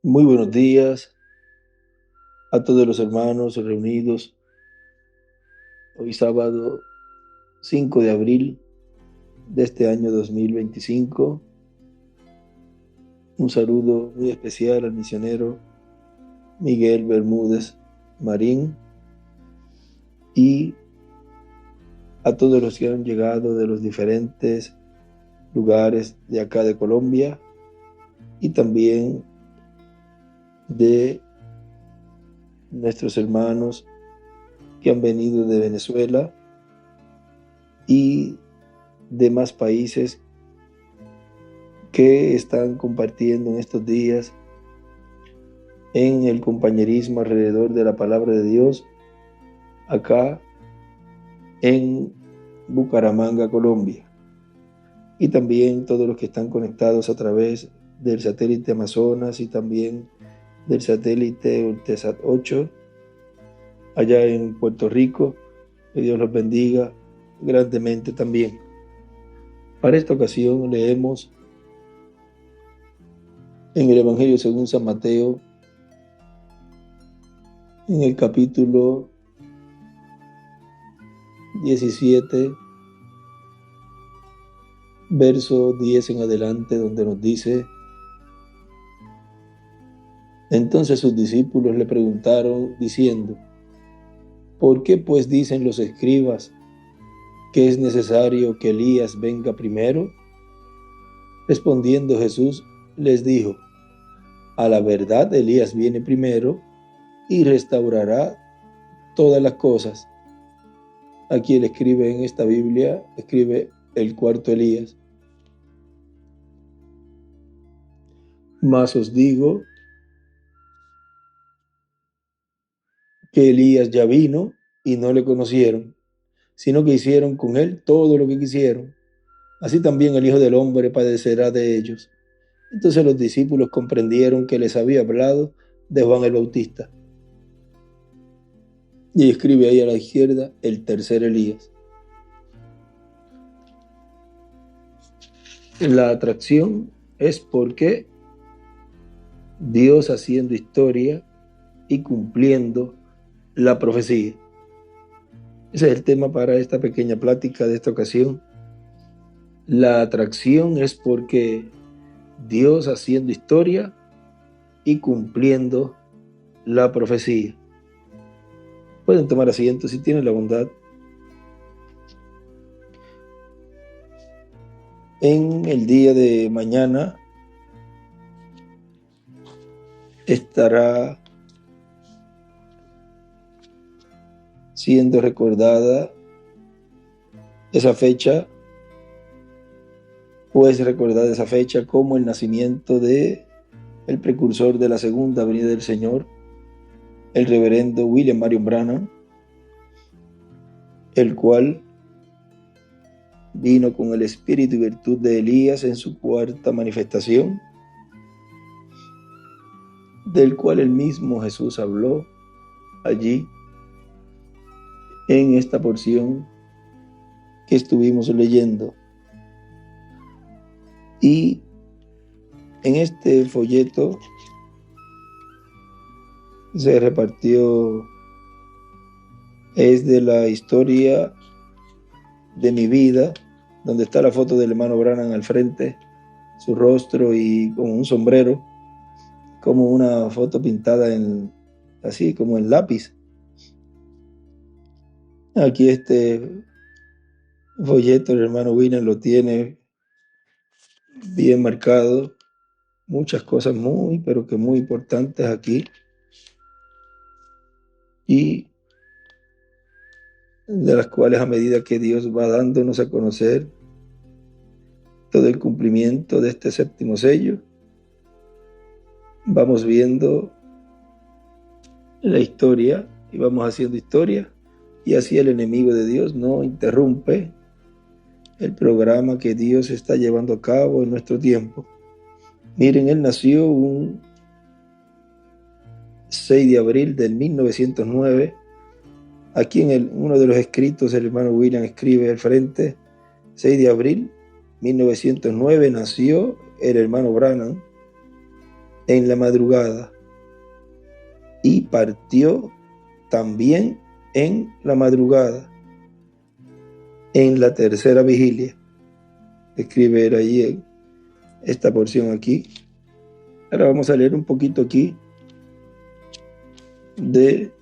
Muy buenos días a todos los hermanos reunidos hoy sábado 5 de abril de este año 2025. Un saludo muy especial al misionero Miguel Bermúdez Marín y a todos los que han llegado de los diferentes lugares de acá de Colombia y también de nuestros hermanos que han venido de Venezuela y demás países que están compartiendo en estos días en el compañerismo alrededor de la palabra de Dios acá en Bucaramanga, Colombia. Y también todos los que están conectados a través del satélite Amazonas y también del satélite Ultesat 8 allá en Puerto Rico. Que Dios los bendiga grandemente también. Para esta ocasión leemos en el Evangelio según San Mateo, en el capítulo 17, verso 10 en adelante, donde nos dice: Entonces sus discípulos le preguntaron diciendo: ¿Por qué pues dicen los escribas que es necesario que Elías venga primero? Respondiendo Jesús les dijo: A la verdad Elías viene primero y restaurará todas las cosas. Aquí él escribe en esta Biblia, escribe el cuarto Elías. Mas os digo que Elías ya vino y no le conocieron, sino que hicieron con él todo lo que quisieron. Así también el Hijo del Hombre padecerá de ellos. Entonces los discípulos comprendieron que les había hablado de Juan el Bautista. Y escribe ahí a la izquierda el tercer Elías. La atracción es porque Dios haciendo historia y cumpliendo la profecía. Ese es el tema para esta pequeña plática de esta ocasión. La atracción es porque Dios haciendo historia y cumpliendo la profecía. Pueden tomar asiento si tienen la bondad. En el día de mañana estará siendo recordada esa fecha, pues recordada esa fecha como el nacimiento de el precursor de la segunda venida del Señor, el reverendo William Marion Branham, el cual vino con el espíritu y virtud de Elías en su cuarta manifestación, del cual el mismo Jesús habló allí en esta porción que estuvimos leyendo. Y en este folleto se repartió, es de la historia de mi vida, donde está la foto del hermano Branham al frente, su rostro y con un sombrero, como una foto pintada así como en lápiz. Aquí este folleto el hermano William lo tiene bien marcado, muchas cosas muy, pero que muy importantes aquí. Y de las cuales, a medida que Dios va dándonos a conocer todo el cumplimiento de este séptimo sello, vamos viendo la historia y vamos haciendo historia, y así el enemigo de Dios no interrumpe el programa que Dios está llevando a cabo en nuestro tiempo. Miren, él nació un 6 de abril del 1909. Aquí en uno de los escritos el hermano William escribe al frente: 6 de abril 1909 nació el hermano Branham, en la madrugada y partió también en la madrugada, en la tercera vigilia. Escribe ahí en esta porción aquí. Ahora vamos a leer un poquito aquí de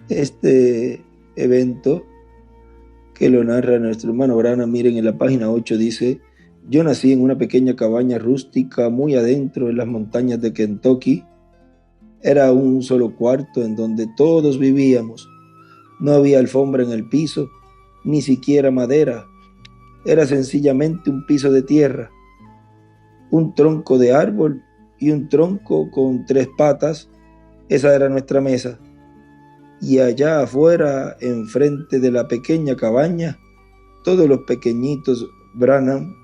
este evento que lo narra nuestro hermano Branham. Miren, en la página 8 dice: yo nací en una pequeña cabaña rústica muy adentro en las montañas de Kentucky. Era un solo cuarto en donde todos vivíamos. No había alfombra en el piso, ni siquiera madera. Era sencillamente un piso de tierra, un tronco de árbol y un tronco con 3 patas. Esa era nuestra mesa. Y allá afuera, enfrente de la pequeña cabaña, todos los pequeñitos Branham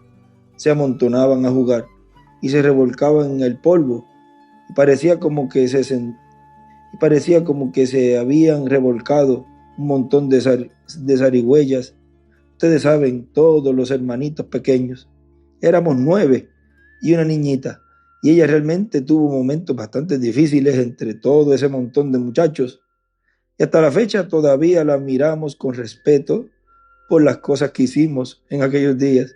se amontonaban a jugar y se revolcaban en el polvo. Y parecía como que se habían revolcado un montón de zarigüeyas. Ustedes saben, todos los hermanitos pequeños. Éramos 9 y una niñita. Y ella realmente tuvo momentos bastante difíciles entre todo ese montón de muchachos. Y hasta la fecha todavía la miramos con respeto por las cosas que hicimos en aquellos días.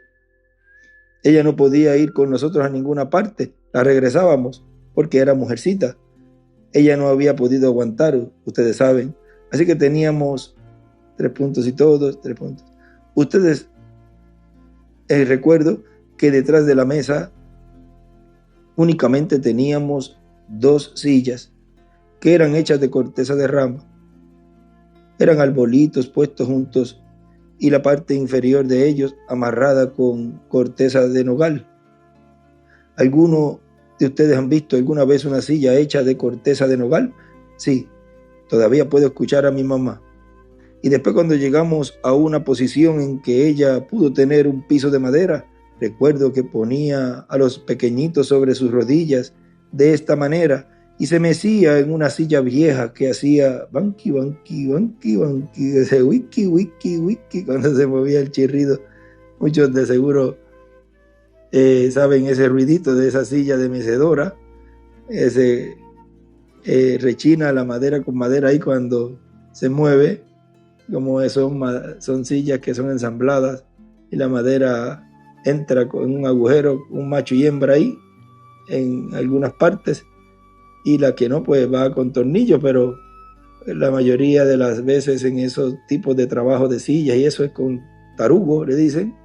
Ella no podía ir con nosotros a ninguna parte. La regresábamos porque era mujercita. Ella no había podido aguantar, ustedes saben. Así que teníamos 3 puntos y todos 3 puntos. Ustedes recuerdo que detrás de la mesa únicamente teníamos 2 sillas que eran hechas de corteza de rama. Eran arbolitos puestos juntos y la parte inferior de ellos amarrada con corteza de nogal. ¿Alguno de ustedes han visto alguna vez una silla hecha de corteza de nogal? Sí, todavía puedo escuchar a mi mamá. Y después, cuando llegamos a una posición en que ella pudo tener un piso de madera, recuerdo que ponía a los pequeñitos sobre sus rodillas de esta manera y se mecía en una silla vieja que hacía banqui, banqui, banqui, banqui, ese wiki, wiki, wiki, cuando se movía el chirrido. Muchos de seguro saben ese ruidito de esa silla de mecedora. Ese rechina la madera con madera ahí cuando se mueve. Como son sillas que son ensambladas y la madera entra con un agujero, un macho y hembra ahí en algunas partes, y la que no, pues va con tornillos, pero la mayoría de las veces en esos tipos de trabajo de sillas y eso es con tarugo, le dicen,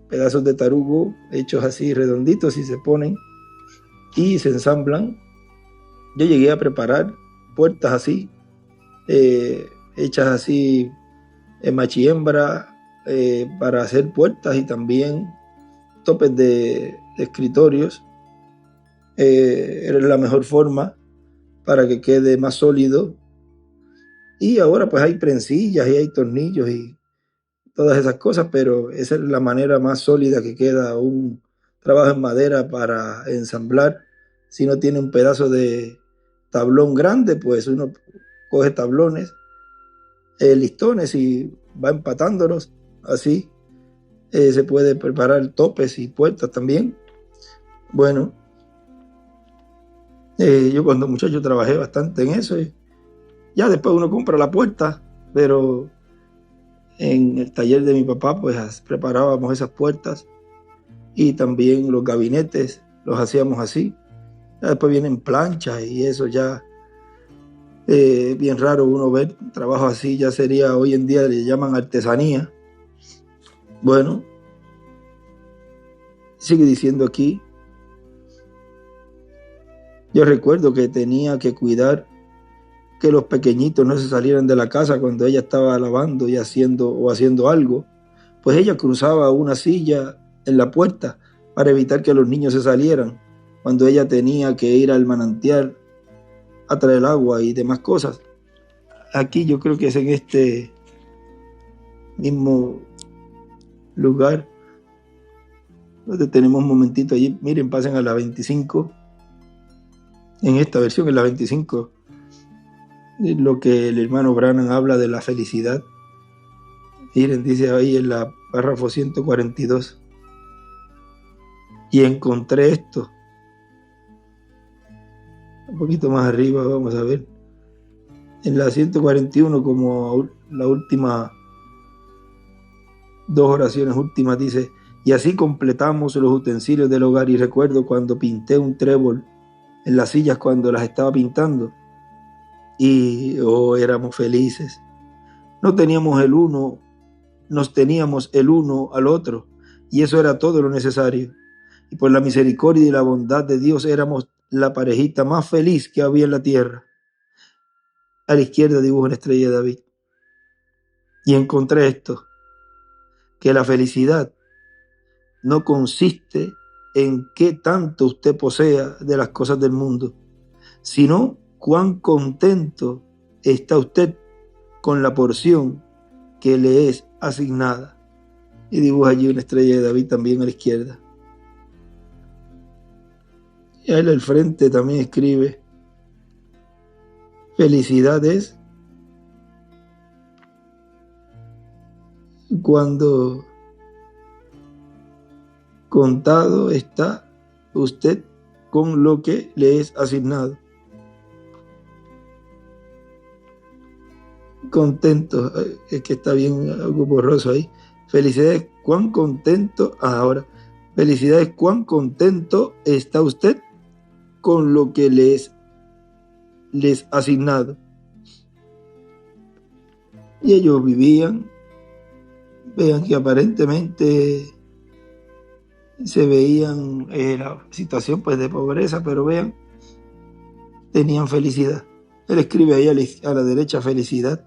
pedazos de tarugo hechos así redonditos y se ponen y se ensamblan. Yo llegué a preparar puertas así, hechas así en machiembra, para hacer puertas y también topes de escritorios. Era la mejor forma para que quede más sólido. Y ahora pues hay prensillas y hay tornillos y todas esas cosas, pero esa es la manera más sólida que queda un trabajo en madera para ensamblar. Si no tiene un pedazo de tablón grande, pues uno coge tablones, listones y va empatándolos. Así se puede preparar topes y puertas también. Bueno, yo cuando muchacho trabajé bastante en eso. Ya después uno compra la puerta, pero en el taller de mi papá pues preparábamos esas puertas y también los gabinetes los hacíamos así. Ya después vienen planchas y eso ya bien raro uno ver trabajo así, ya sería, hoy en día le llaman artesanía. Bueno, sigue diciendo aquí: yo recuerdo que tenía que cuidar que los pequeñitos no se salieran de la casa cuando ella estaba lavando y haciendo algo, pues ella cruzaba una silla en la puerta para evitar que los niños se salieran cuando ella tenía que ir al manantial a traer agua y demás cosas. Aquí yo creo que es en este mismo lugar donde tenemos un momentito allí. Miren, pasen a la 25. En esta versión, en la 25, lo que el hermano Branham habla de la felicidad. Miren, dice ahí en la párrafo 142: Y encontré esto. Un poquito más arriba, vamos a ver. En la 141, como la última, dos oraciones últimas, dice: y así completamos los utensilios del hogar. Y recuerdo cuando pinté un trébol en las sillas cuando las estaba pintando. Y éramos felices. No teníamos el uno, nos teníamos el uno al otro. Y eso era todo lo necesario. Y por la misericordia y la bondad de Dios éramos la parejita más feliz que había en la tierra. A la izquierda dibujo una estrella de David. Y encontré esto, que la felicidad no consiste en qué tanto usted posea de las cosas del mundo, sino cuán contento está usted con la porción que le es asignada. Y dibuja allí una estrella de David también a la izquierda. Y a él al frente también escribe: felicidad es cuando contado está usted con lo que le es asignado. Contento, es que está bien algo borroso ahí. Felicidades, cuán contento, ahora, felicidades, cuán contento está usted con lo que les asignado. Y ellos vivían, vean que aparentemente se veían la situación pues de pobreza, pero vean, tenían felicidad. Él escribe ahí a la derecha: felicidad.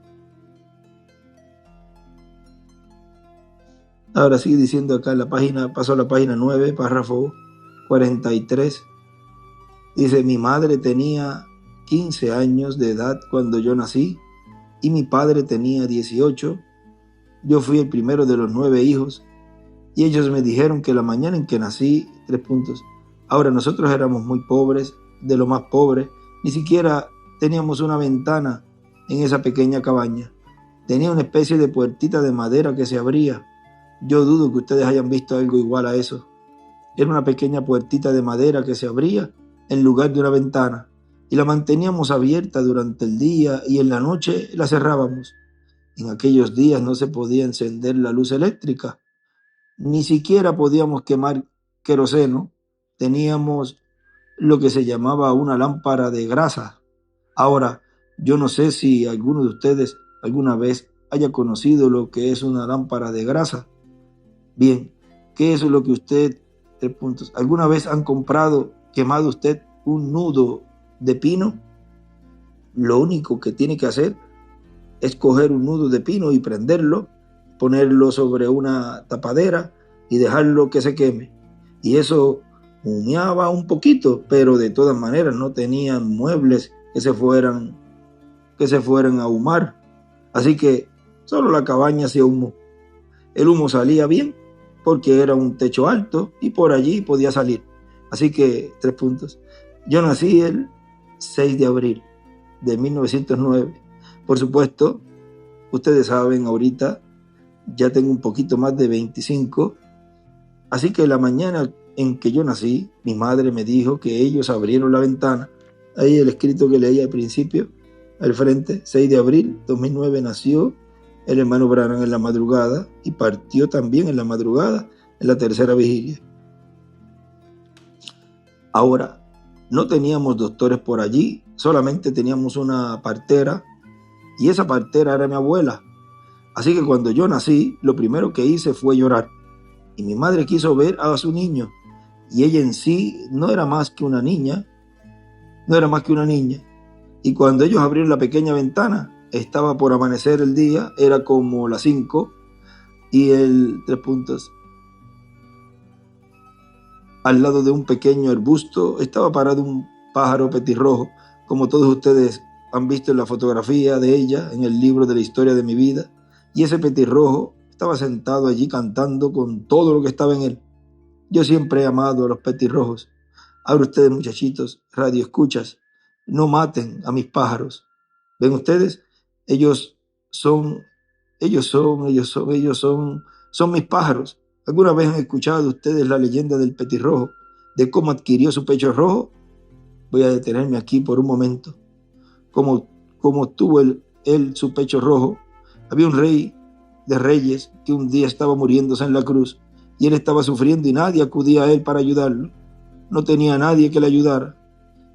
Ahora sigue diciendo acá en la página, pasó a la página 9, párrafo 43. Dice: mi madre tenía 15 años de edad cuando yo nací y mi padre tenía 18. Yo fui el primero de los 9 hijos y ellos me dijeron que la mañana en que nací, 3 puntos. Ahora nosotros éramos muy pobres, de lo más pobres, ni siquiera teníamos una ventana en esa pequeña cabaña. Tenía una especie de puertita de madera que se abría. Yo dudo que ustedes hayan visto algo igual a eso. Era una pequeña puertita de madera que se abría en lugar de una ventana y la manteníamos abierta durante el día y en la noche la cerrábamos. En aquellos días no se podía encender la luz eléctrica, ni siquiera podíamos quemar queroseno. Teníamos lo que se llamaba una lámpara de grasa. Ahora, yo no sé si alguno de ustedes alguna vez haya conocido lo que es una lámpara de grasa. Bien, ¿qué es lo que usted, 3 puntos, alguna vez han quemado usted un nudo de pino? Lo único que tiene que hacer es coger un nudo de pino y prenderlo, ponerlo sobre una tapadera y dejarlo que se queme. Y eso humeaba un poquito, pero de todas maneras no tenían muebles que se fueran a ahumar. Así que solo la cabaña se ahumó. El humo salía bien porque era un techo alto y por allí podía salir. Así que 3 puntos. Yo nací el 6 de abril de 1909. Por supuesto, ustedes saben, ahorita ya tengo un poquito más de 25. Así que la mañana en que yo nací, mi madre me dijo que ellos abrieron la ventana. Ahí el escrito que leí al principio, al frente: 6 de abril 2009 nació el hermano Branham en la madrugada y partió también en la madrugada en la tercera vigilia. Ahora, no teníamos doctores por allí, solamente teníamos una partera y esa partera era mi abuela. Así que cuando yo nací, lo primero que hice fue llorar y mi madre quiso ver a su niño y ella en sí no era más que una niña. Y cuando ellos abrieron la pequeña ventana, estaba por amanecer el día, era como las 5 y el 3 puntos. Al lado de un pequeño arbusto estaba parado un pájaro petirrojo, como todos ustedes han visto en la fotografía de ella en el libro de la historia de mi vida. Y ese petirrojo estaba sentado allí cantando con todo lo que estaba en él. Yo siempre he amado a los petirrojos. Ahora ustedes, muchachitos, radio escuchas, no maten a mis pájaros. ¿Ven ustedes? Ellos son mis pájaros. ¿Alguna vez han escuchado ustedes la leyenda del petirrojo, de cómo adquirió su pecho rojo? Voy a detenerme aquí por un momento. Como tuvo él su pecho rojo, había un rey de reyes que un día estaba muriéndose en la cruz y él estaba sufriendo y nadie acudía a él para ayudarlo. No tenía a nadie que le ayudara.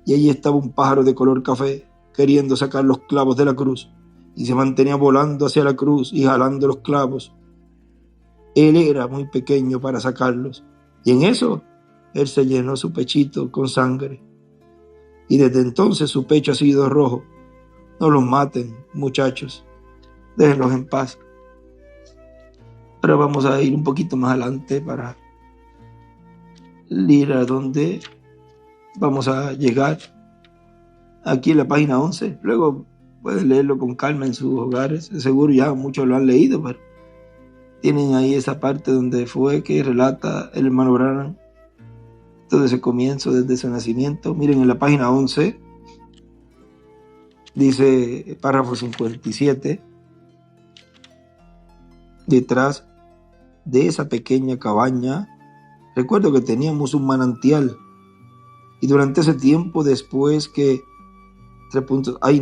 Y allí estaba un pájaro de color café queriendo sacar los clavos de la cruz y se mantenía volando hacia la cruz y jalando los clavos. Él era muy pequeño para sacarlos y en eso él se llenó su pechito con sangre y desde entonces su pecho ha sido rojo. No los maten, muchachos, déjenlos en paz. Ahora vamos a ir un poquito más adelante para ir a donde vamos a llegar. Aquí en la página 11. Luego pueden leerlo con calma en sus hogares. Seguro ya muchos lo han leído, pero tienen ahí esa parte donde fue que relata el hermano Branham todo ese comienzo desde su nacimiento. Miren, en la página 11 dice, párrafo 57, detrás de esa pequeña cabaña, recuerdo que teníamos un manantial y durante ese tiempo, después que hay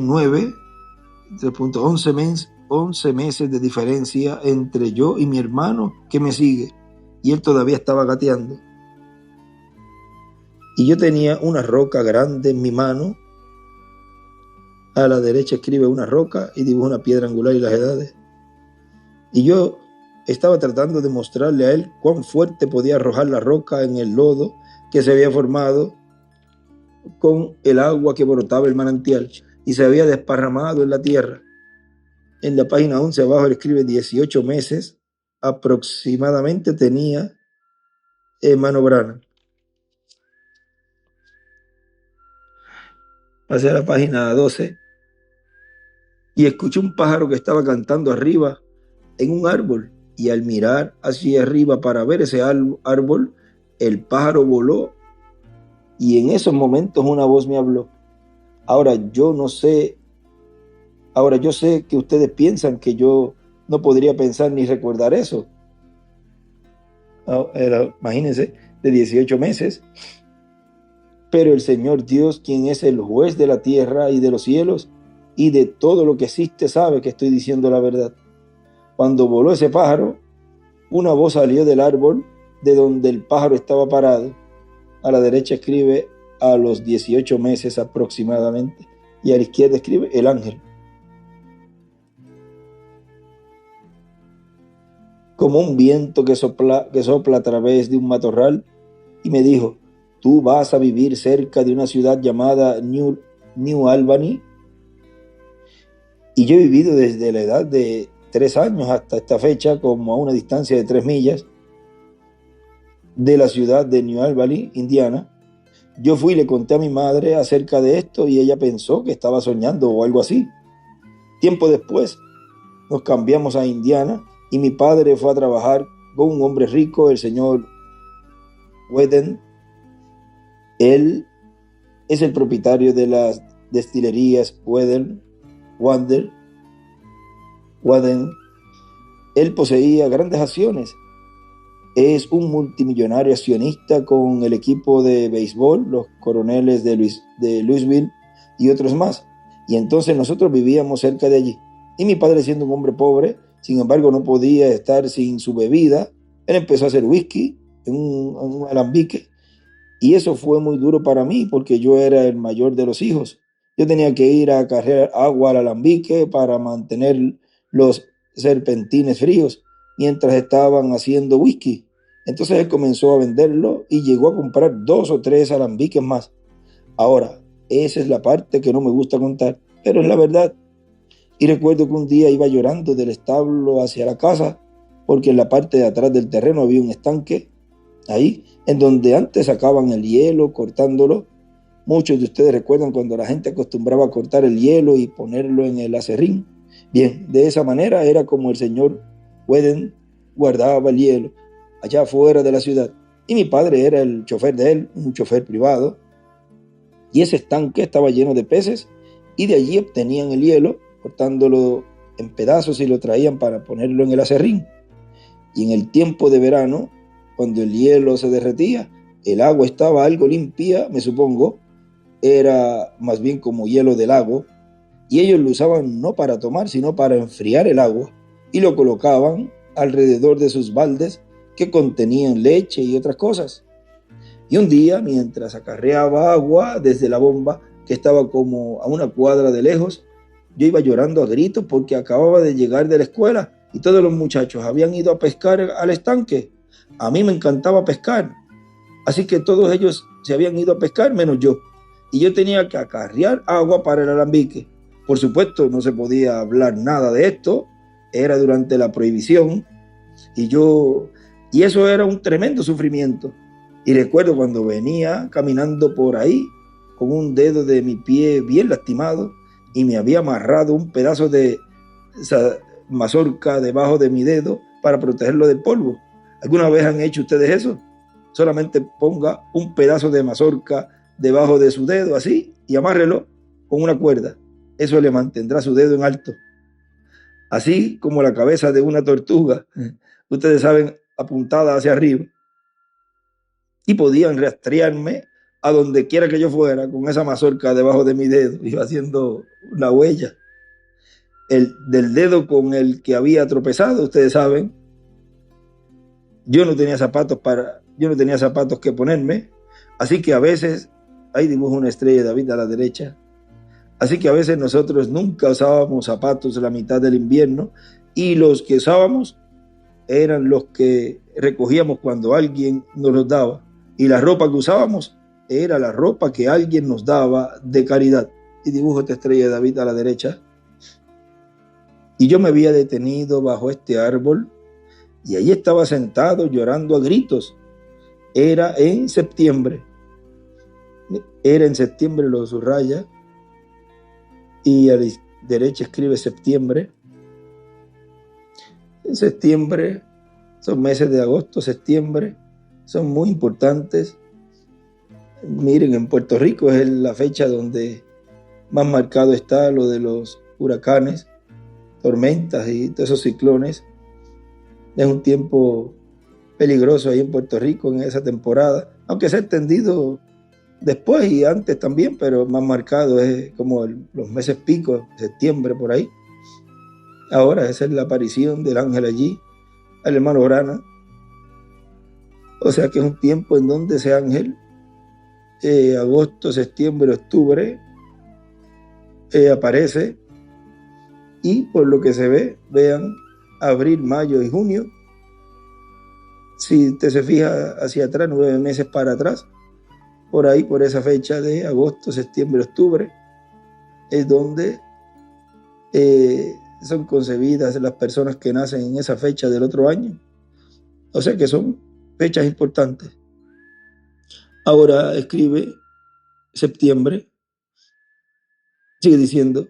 11 meses de diferencia entre yo y mi hermano que me sigue, y él todavía estaba gateando. Y yo tenía una roca grande en mi mano. A la derecha escribe una roca y dibuja una piedra angular y las edades. Y yo estaba tratando de mostrarle a él cuán fuerte podía arrojar la roca en el lodo que se había formado con el agua que brotaba el manantial y se había desparramado en la tierra. En la página 11 abajo escribe 18 meses aproximadamente tenía hermano Branham. Pasé a la página 12 y escuché un pájaro que estaba cantando arriba en un árbol, y al mirar hacia arriba para ver ese árbol, el pájaro voló y en esos momentos una voz me habló. Ahora yo sé que ustedes piensan que yo no podría pensar ni recordar eso. Imagínense, de 18 meses. Pero el Señor Dios, quien es el juez de la tierra y de los cielos y de todo lo que existe, sabe que estoy diciendo la verdad. Cuando voló ese pájaro, una voz salió del árbol de donde el pájaro estaba parado. A la derecha escribe a los 18 meses aproximadamente y a la izquierda escribe el ángel. Como un viento que sopla a través de un matorral, y me dijo: tú vas a vivir cerca de una ciudad llamada New Albany. Y yo he vivido desde la edad de 3 años hasta esta fecha, como a una distancia de 3 millas de la ciudad de New Albany, Indiana. Yo fui y le conté a mi madre acerca de esto y ella pensó que estaba soñando o algo así. Tiempo después nos cambiamos a Indiana y mi padre fue a trabajar con un hombre rico, el señor Weden. Él es el propietario de las destilerías Waden. Él poseía grandes acciones. Es un multimillonario accionista con el equipo de béisbol, los Coroneles de Louisville y otros más. Y entonces nosotros vivíamos cerca de allí. Y mi padre, siendo un hombre pobre, sin embargo no podía estar sin su bebida. Él empezó a hacer whisky en un alambique. Y eso fue muy duro para mí porque yo era el mayor de los hijos. Yo tenía que ir a cargar agua al alambique para mantener los serpentines fríos mientras estaban haciendo whisky. Entonces él comenzó a venderlo y llegó a comprar 2 o 3 alambiques más. Ahora, esa es la parte que no me gusta contar, pero es la verdad. Y recuerdo que un día iba llorando del establo hacia la casa porque en la parte de atrás del terreno había un estanque, ahí en donde antes sacaban el hielo cortándolo. Muchos de ustedes recuerdan cuando la gente acostumbraba a cortar el hielo y ponerlo en el aserrín. Bien, de esa manera era como el señor Weden guardaba el hielo allá afuera de la ciudad. Y mi padre era el chofer de él, un chofer privado. Y ese estanque estaba lleno de peces y de allí obtenían el hielo, cortándolo en pedazos y lo traían para ponerlo en el aserrín. Y en el tiempo de verano, cuando el hielo se derretía, el agua estaba algo limpia, me supongo, era más bien como hielo del lago, y ellos lo usaban no para tomar, sino para enfriar el agua, y lo colocaban alrededor de sus baldes que contenían leche y otras cosas. Y un día, mientras acarreaba agua desde la bomba, que estaba como a una cuadra de lejos, yo iba llorando a gritos porque acababa de llegar de la escuela y todos los muchachos habían ido a pescar al estanque. A mí me encantaba pescar, así que todos ellos se habían ido a pescar menos yo. Y yo tenía que acarrear agua para el alambique. Por supuesto, no se podía hablar nada de esto, era durante la prohibición, y eso era un tremendo sufrimiento. Y recuerdo cuando venía caminando por ahí con un dedo de mi pie bien lastimado y me había amarrado un pedazo de esa mazorca debajo de mi dedo para protegerlo del polvo. ¿Alguna vez han hecho ustedes eso? Solamente ponga un pedazo de mazorca debajo de su dedo así y amárrelo con una cuerda. Eso le mantendrá su dedo en alto. Así como la cabeza de una tortuga, ustedes saben, apuntada hacia arriba. Y podían rastrearme a donde quiera que yo fuera con esa mazorca debajo de mi dedo. Iba haciendo una huella. Del dedo con el que había tropezado, ustedes saben. Yo no tenía zapatos que ponerme. Así que a veces, ahí dibujo una estrella de David a la derecha. Así que a veces nosotros nunca usábamos zapatos la mitad del invierno y los que usábamos eran los que recogíamos cuando alguien nos los daba. Y la ropa que usábamos era la ropa que alguien nos daba de caridad. Y dibujo esta estrella de David a la derecha. Y yo me había detenido bajo este árbol y allí estaba sentado llorando a gritos. Era en septiembre, lo subraya, y a la derecha escribe septiembre. En septiembre, son meses de agosto, septiembre, son muy importantes. Miren, en Puerto Rico es la fecha donde más marcado está lo de los huracanes, tormentas y todos esos ciclones. Es un tiempo peligroso ahí en Puerto Rico en esa temporada, aunque se ha extendido después y antes también, pero más marcado es como los meses pico, septiembre por ahí. Ahora esa es la aparición del ángel allí, al hermano Brana. O sea que es un tiempo en donde ese ángel, agosto, septiembre, octubre, aparece, y por lo que se ve, vean, abril, mayo y junio. Si usted se fija hacia atrás, 9 meses para atrás, por ahí, por esa fecha de agosto, septiembre, octubre, es donde son concebidas las personas que nacen en esa fecha del otro año. O sea que son fechas importantes. Ahora escribe septiembre, sigue diciendo,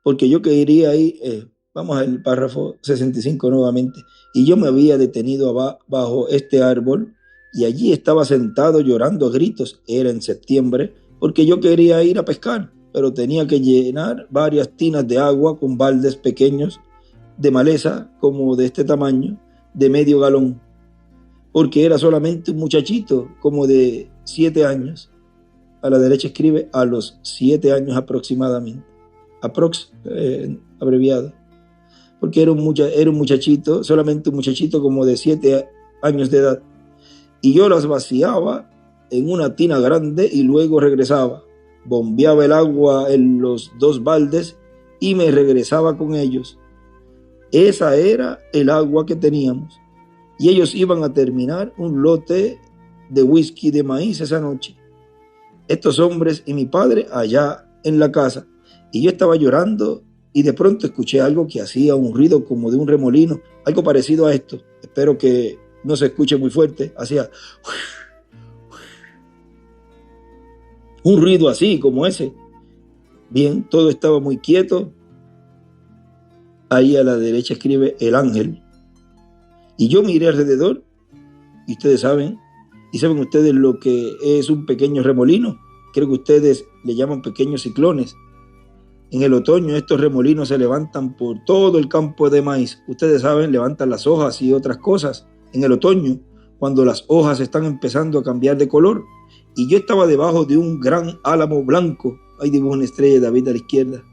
porque yo quería ahí, vamos al párrafo 65 nuevamente, y yo me había detenido bajo este árbol y allí estaba sentado llorando a gritos. Era en septiembre, porque yo quería ir a pescar, pero tenía que llenar varias tinas de agua con baldes pequeños de maleza como de este tamaño, de medio galón, porque era solamente un muchachito como de 7 años. A la derecha escribe a los 7 años aproximadamente, abreviado, porque era un muchachito, solamente un muchachito como de 7 años de edad. Y yo las vaciaba en una tina grande y luego regresaba, bombeaba el agua en los 2 baldes y me regresaba con ellos. Esa era el agua que teníamos. Y ellos iban a terminar un lote de whisky de maíz esa noche. Estos hombres y mi padre allá en la casa. Y yo estaba llorando y de pronto escuché algo que hacía un ruido como de un remolino, algo parecido a esto. Espero que no se escuche muy fuerte. Hacía un ruido así como ese. Bien, todo estaba muy quieto. Ahí a la derecha escribe el ángel. Y yo miré alrededor, y ustedes saben, y saben ustedes lo que es un pequeño remolino. Creo que ustedes le llaman pequeños ciclones. En el otoño estos remolinos se levantan por todo el campo de maíz. Ustedes saben, levantan las hojas y otras cosas en el otoño, cuando las hojas están empezando a cambiar de color. Y yo estaba debajo de un gran álamo blanco, ahí dibujo una estrella de David a la izquierda,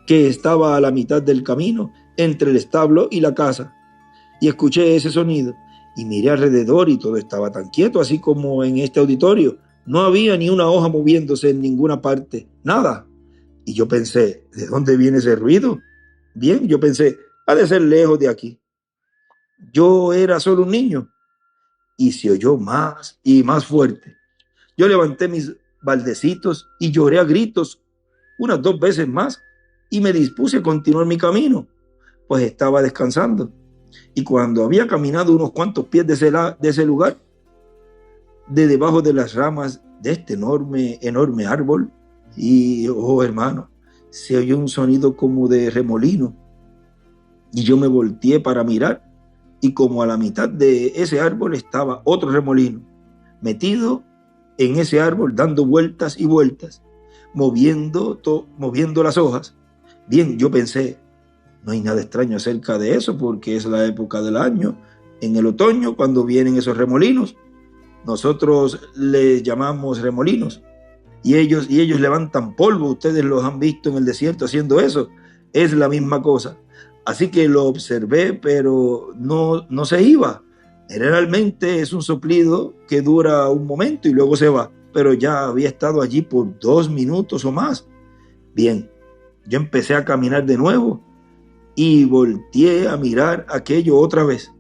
que estaba a la mitad del camino entre el establo y la casa. Y escuché ese sonido y miré alrededor y todo estaba tan quieto, así como en este auditorio. No había ni una hoja moviéndose en ninguna parte, nada. Y yo pensé, ¿de dónde viene ese ruido? Bien, yo pensé, ha de ser lejos de aquí. Yo era solo un niño y se oyó más y más fuerte. Yo levanté mis baldecitos y lloré a gritos unas 2 veces más y me dispuse a continuar mi camino, pues estaba descansando. Y cuando había caminado unos cuantos pies de ese lugar, de debajo de las ramas de este enorme árbol, y oh hermano, se oyó un sonido como de remolino. Y yo me volteé para mirar, y como a la mitad de ese árbol estaba otro remolino, metido en ese árbol, dando vueltas y vueltas, moviendo las hojas. Bien, yo pensé, no hay nada extraño acerca de eso, porque es la época del año, en el otoño, cuando vienen esos remolinos. Nosotros les llamamos remolinos. Y ellos levantan polvo. Ustedes los han visto en el desierto haciendo eso. Es la misma cosa. Así que lo observé, pero no se iba. Generalmente es un soplido que dura un momento y luego se va. Pero ya había estado allí por 2 minutos o más. Bien, yo empecé a caminar de nuevo y volteé a mirar aquello otra vez.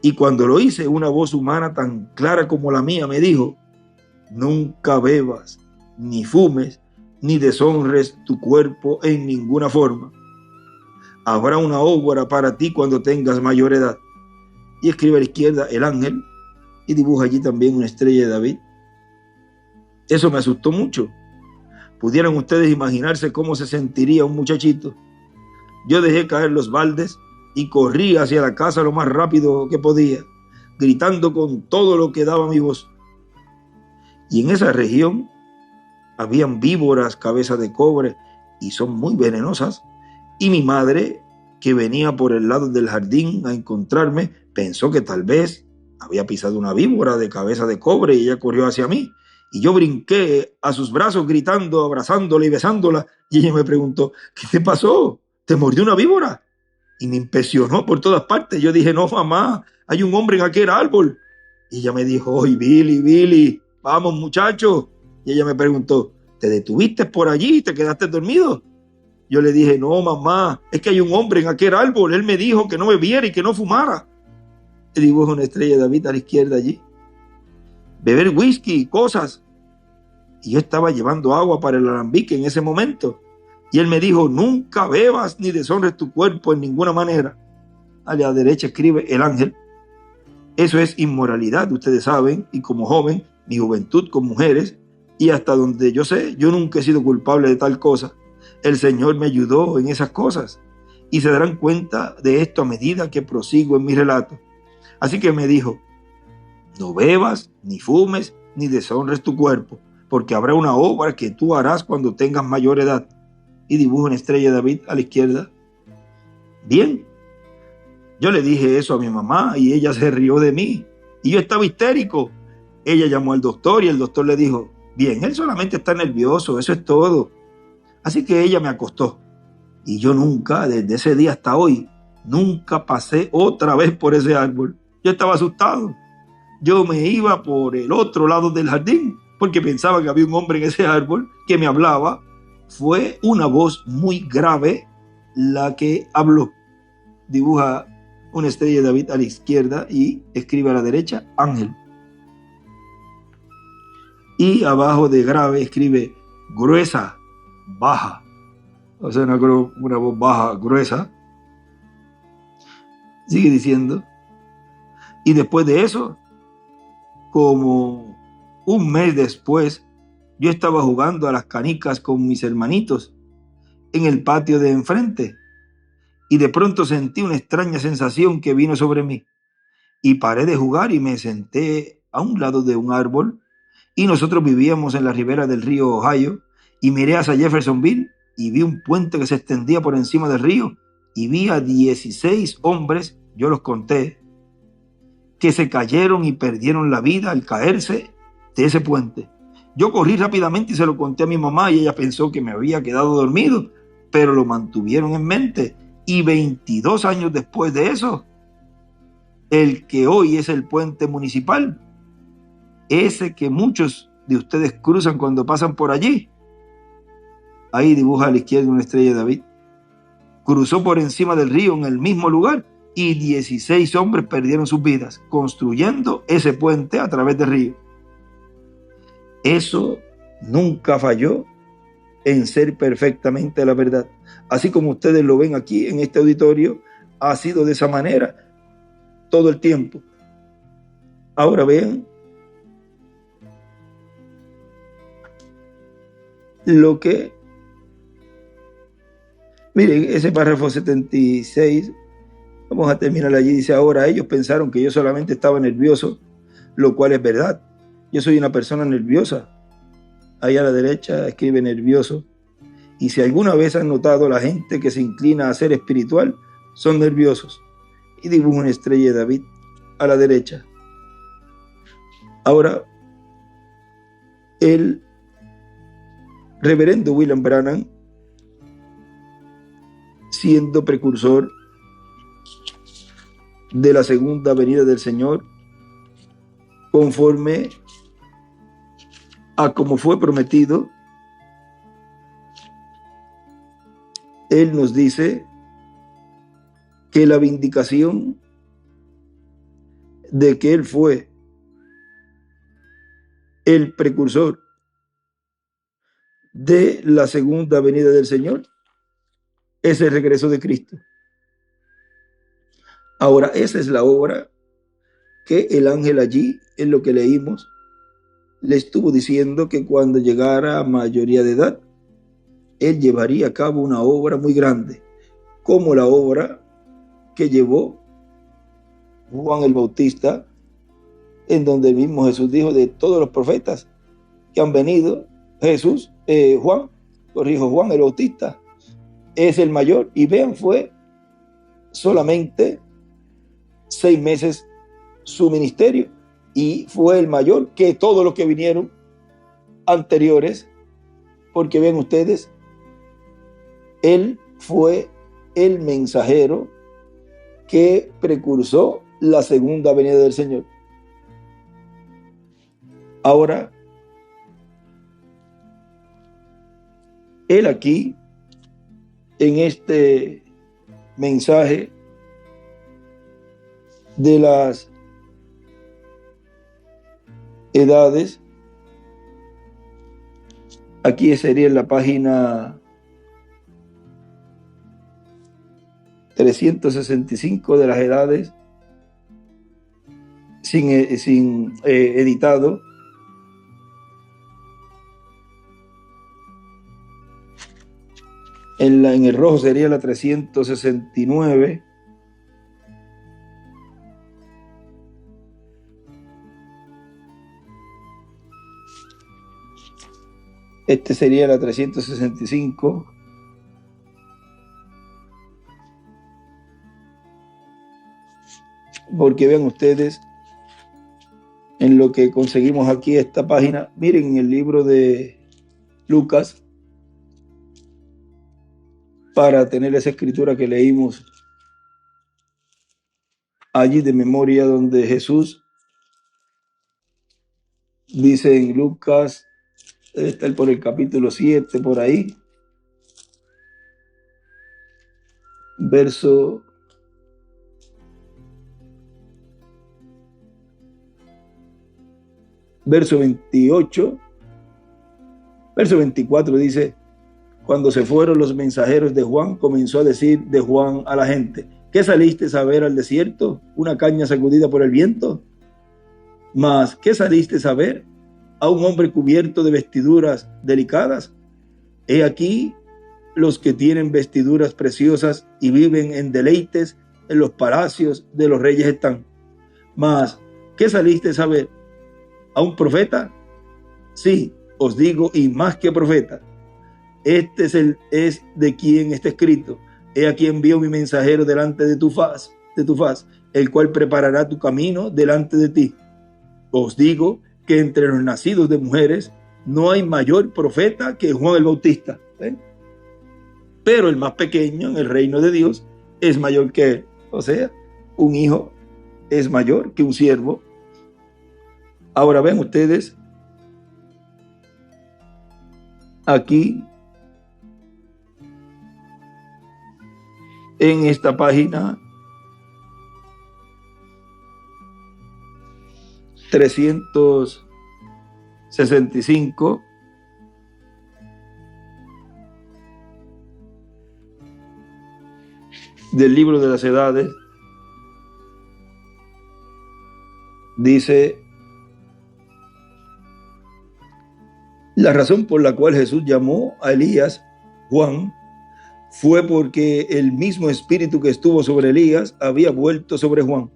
Y cuando lo hice, una voz humana tan clara como la mía me dijo, nunca bebas, ni fumes, ni deshonres tu cuerpo en ninguna forma. Habrá una obra para ti cuando tengas mayor edad. Y escribe a la izquierda el ángel y dibuja allí también una estrella de David. Eso me asustó mucho. ¿Pudieran ustedes imaginarse cómo se sentiría un muchachito? Yo dejé caer los baldes y corrí hacia la casa lo más rápido que podía, gritando con todo lo que daba mi voz. Y en esa región habían víboras cabeza de cobre y son muy venenosas. Y mi madre, que venía por el lado del jardín a encontrarme, pensó que tal vez había pisado una víbora de cabeza de cobre y ella corrió hacia mí. Y yo brinqué a sus brazos gritando, abrazándola y besándola. Y ella me preguntó, ¿qué te pasó? ¿Te mordió una víbora? Y me impresionó por todas partes. Yo dije, no, mamá, hay un hombre en aquel árbol. Y ella me dijo, oye, Billy, vamos muchacho. Y ella me preguntó, ¿te detuviste por allí y te quedaste dormido? Yo le dije, no, mamá, es que hay un hombre en aquel árbol. Él me dijo que no bebiera y que no fumara. Y dibujo una estrella de David a la izquierda allí. Beber whisky, cosas. Y yo estaba llevando agua para el alambique en ese momento. Y él me dijo, nunca bebas ni deshonres tu cuerpo en ninguna manera. A la derecha escribe el ángel. Eso es inmoralidad, ustedes saben. Y como joven, mi juventud con mujeres, y hasta donde yo sé, yo nunca he sido culpable de tal cosa. El Señor me ayudó en esas cosas. Y se darán cuenta de esto a medida que prosigo en mi relato. Así que me dijo, no bebas, ni fumes, ni deshonres tu cuerpo, porque habrá una obra que tú harás cuando tengas mayor edad. Y dibujo una estrella de David a la izquierda. Bien, yo le dije eso a mi mamá y ella se rió de mí. Y yo estaba histérico. Ella llamó al doctor y el doctor le dijo, bien, él solamente está nervioso, eso es todo. Así que ella me acostó. Y yo nunca, desde ese día hasta hoy, nunca pasé otra vez por ese árbol. Yo estaba asustado. Yo me iba por el otro lado del jardín porque pensaba que había un hombre en ese árbol que me hablaba. Fue una voz muy grave la que habló. Dibuja una estrella de David a la izquierda y escribe a la derecha ángel. Y abajo de grave escribe gruesa, baja. O sea, una voz baja, gruesa. Sigue diciendo. Y después de eso, como un mes después, yo estaba jugando a las canicas con mis hermanitos en el patio de enfrente y de pronto sentí una extraña sensación que vino sobre mí y paré de jugar y me senté a un lado de un árbol y nosotros vivíamos en la ribera del río Ohio y miré hacia Jeffersonville y vi un puente que se extendía por encima del río y vi a 16 hombres, yo los conté, que se cayeron y perdieron la vida al caerse de ese puente. Yo corrí rápidamente y se lo conté a mi mamá y ella pensó que me había quedado dormido, pero lo mantuvieron en mente. Y 22 años después de eso, el que hoy es el puente municipal, ese que muchos de ustedes cruzan cuando pasan por allí, ahí dibuja a la izquierda una estrella de David, cruzó por encima del río en el mismo lugar y 16 hombres perdieron sus vidas construyendo ese puente a través del río. Eso nunca falló en ser perfectamente la verdad. Así como ustedes lo ven aquí en este auditorio, ha sido de esa manera todo el tiempo. Ahora vean lo que... Miren, ese párrafo 76, vamos a terminar allí, dice: ahora ellos pensaron que yo solamente estaba nervioso, lo cual es verdad. Yo soy una persona nerviosa. Ahí a la derecha escribe nervioso. Y si alguna vez han notado, la gente que se inclina a ser espiritual son nerviosos. Y dibuja una estrella de David a la derecha. Ahora, el reverendo William Branham, siendo precursor de la segunda venida del Señor, conforme a como fue prometido, él nos dice que la vindicación de que él fue el precursor de la segunda venida del Señor es el regreso de Cristo. Ahora, esa es la obra que el ángel allí, en lo que leímos, le estuvo diciendo que cuando llegara a mayoría de edad, él llevaría a cabo una obra muy grande, como la obra que llevó Juan el Bautista, en donde el mismo Jesús dijo: de todos los profetas que han venido, Juan el Bautista es el mayor. Y vean, fue solamente 6 meses su ministerio y fue el mayor que todos los que vinieron anteriores, porque ven ustedes, él fue el mensajero que precursó la segunda venida del Señor. Ahora, él aquí, en este mensaje de las edades, aquí sería en la página 365 de las edades, sin editado. En el rojo sería la 369. Este sería la 365. Porque vean ustedes, en lo que conseguimos aquí esta página, miren en el libro de Lucas, para tener esa escritura que leímos allí de memoria, donde Jesús dice en Lucas, debe estar por el capítulo 7, por ahí, verso 28, verso 24 dice: cuando se fueron los mensajeros de Juan, comenzó a decir de Juan a la gente: ¿qué saliste a ver al desierto? ¿Una caña sacudida por el viento? Mas, ¿qué saliste a ver? ¿A un hombre cubierto de vestiduras delicadas? He aquí, los que tienen vestiduras preciosas y viven en deleites en los palacios de los reyes están. Mas, ¿qué saliste a ver? ¿A un profeta? Sí, os digo, y más que profeta. Este es de quien está escrito: he aquí envío mi mensajero delante de tu faz, el cual preparará tu camino delante de ti. Os digo que entre los nacidos de mujeres no hay mayor profeta que Juan el Bautista. ¿Ven? Pero el más pequeño en el reino de Dios es mayor que él. O sea, un hijo es mayor que un siervo. Ahora ven ustedes, aquí en esta página 365 del libro de las edades, dice: la razón por la cual Jesús llamó a Elías Juan fue porque el mismo espíritu que estuvo sobre Elías había vuelto sobre Juan.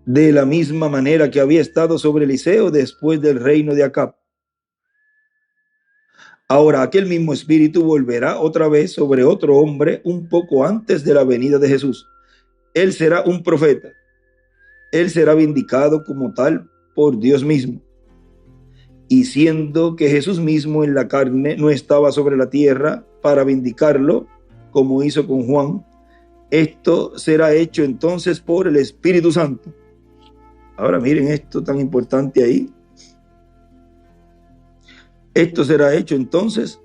De la misma manera que había estado sobre Eliseo después del reino de Acab. Ahora aquel mismo espíritu volverá otra vez sobre otro hombre un poco antes de la venida de Jesús. Él será un profeta. Él será vindicado como tal por Dios mismo. Y siendo que Jesús mismo en la carne no estaba sobre la tierra para vindicarlo, como hizo con Juan, esto será hecho entonces por el Espíritu Santo. Ahora miren esto tan importante ahí. Esto será hecho entonces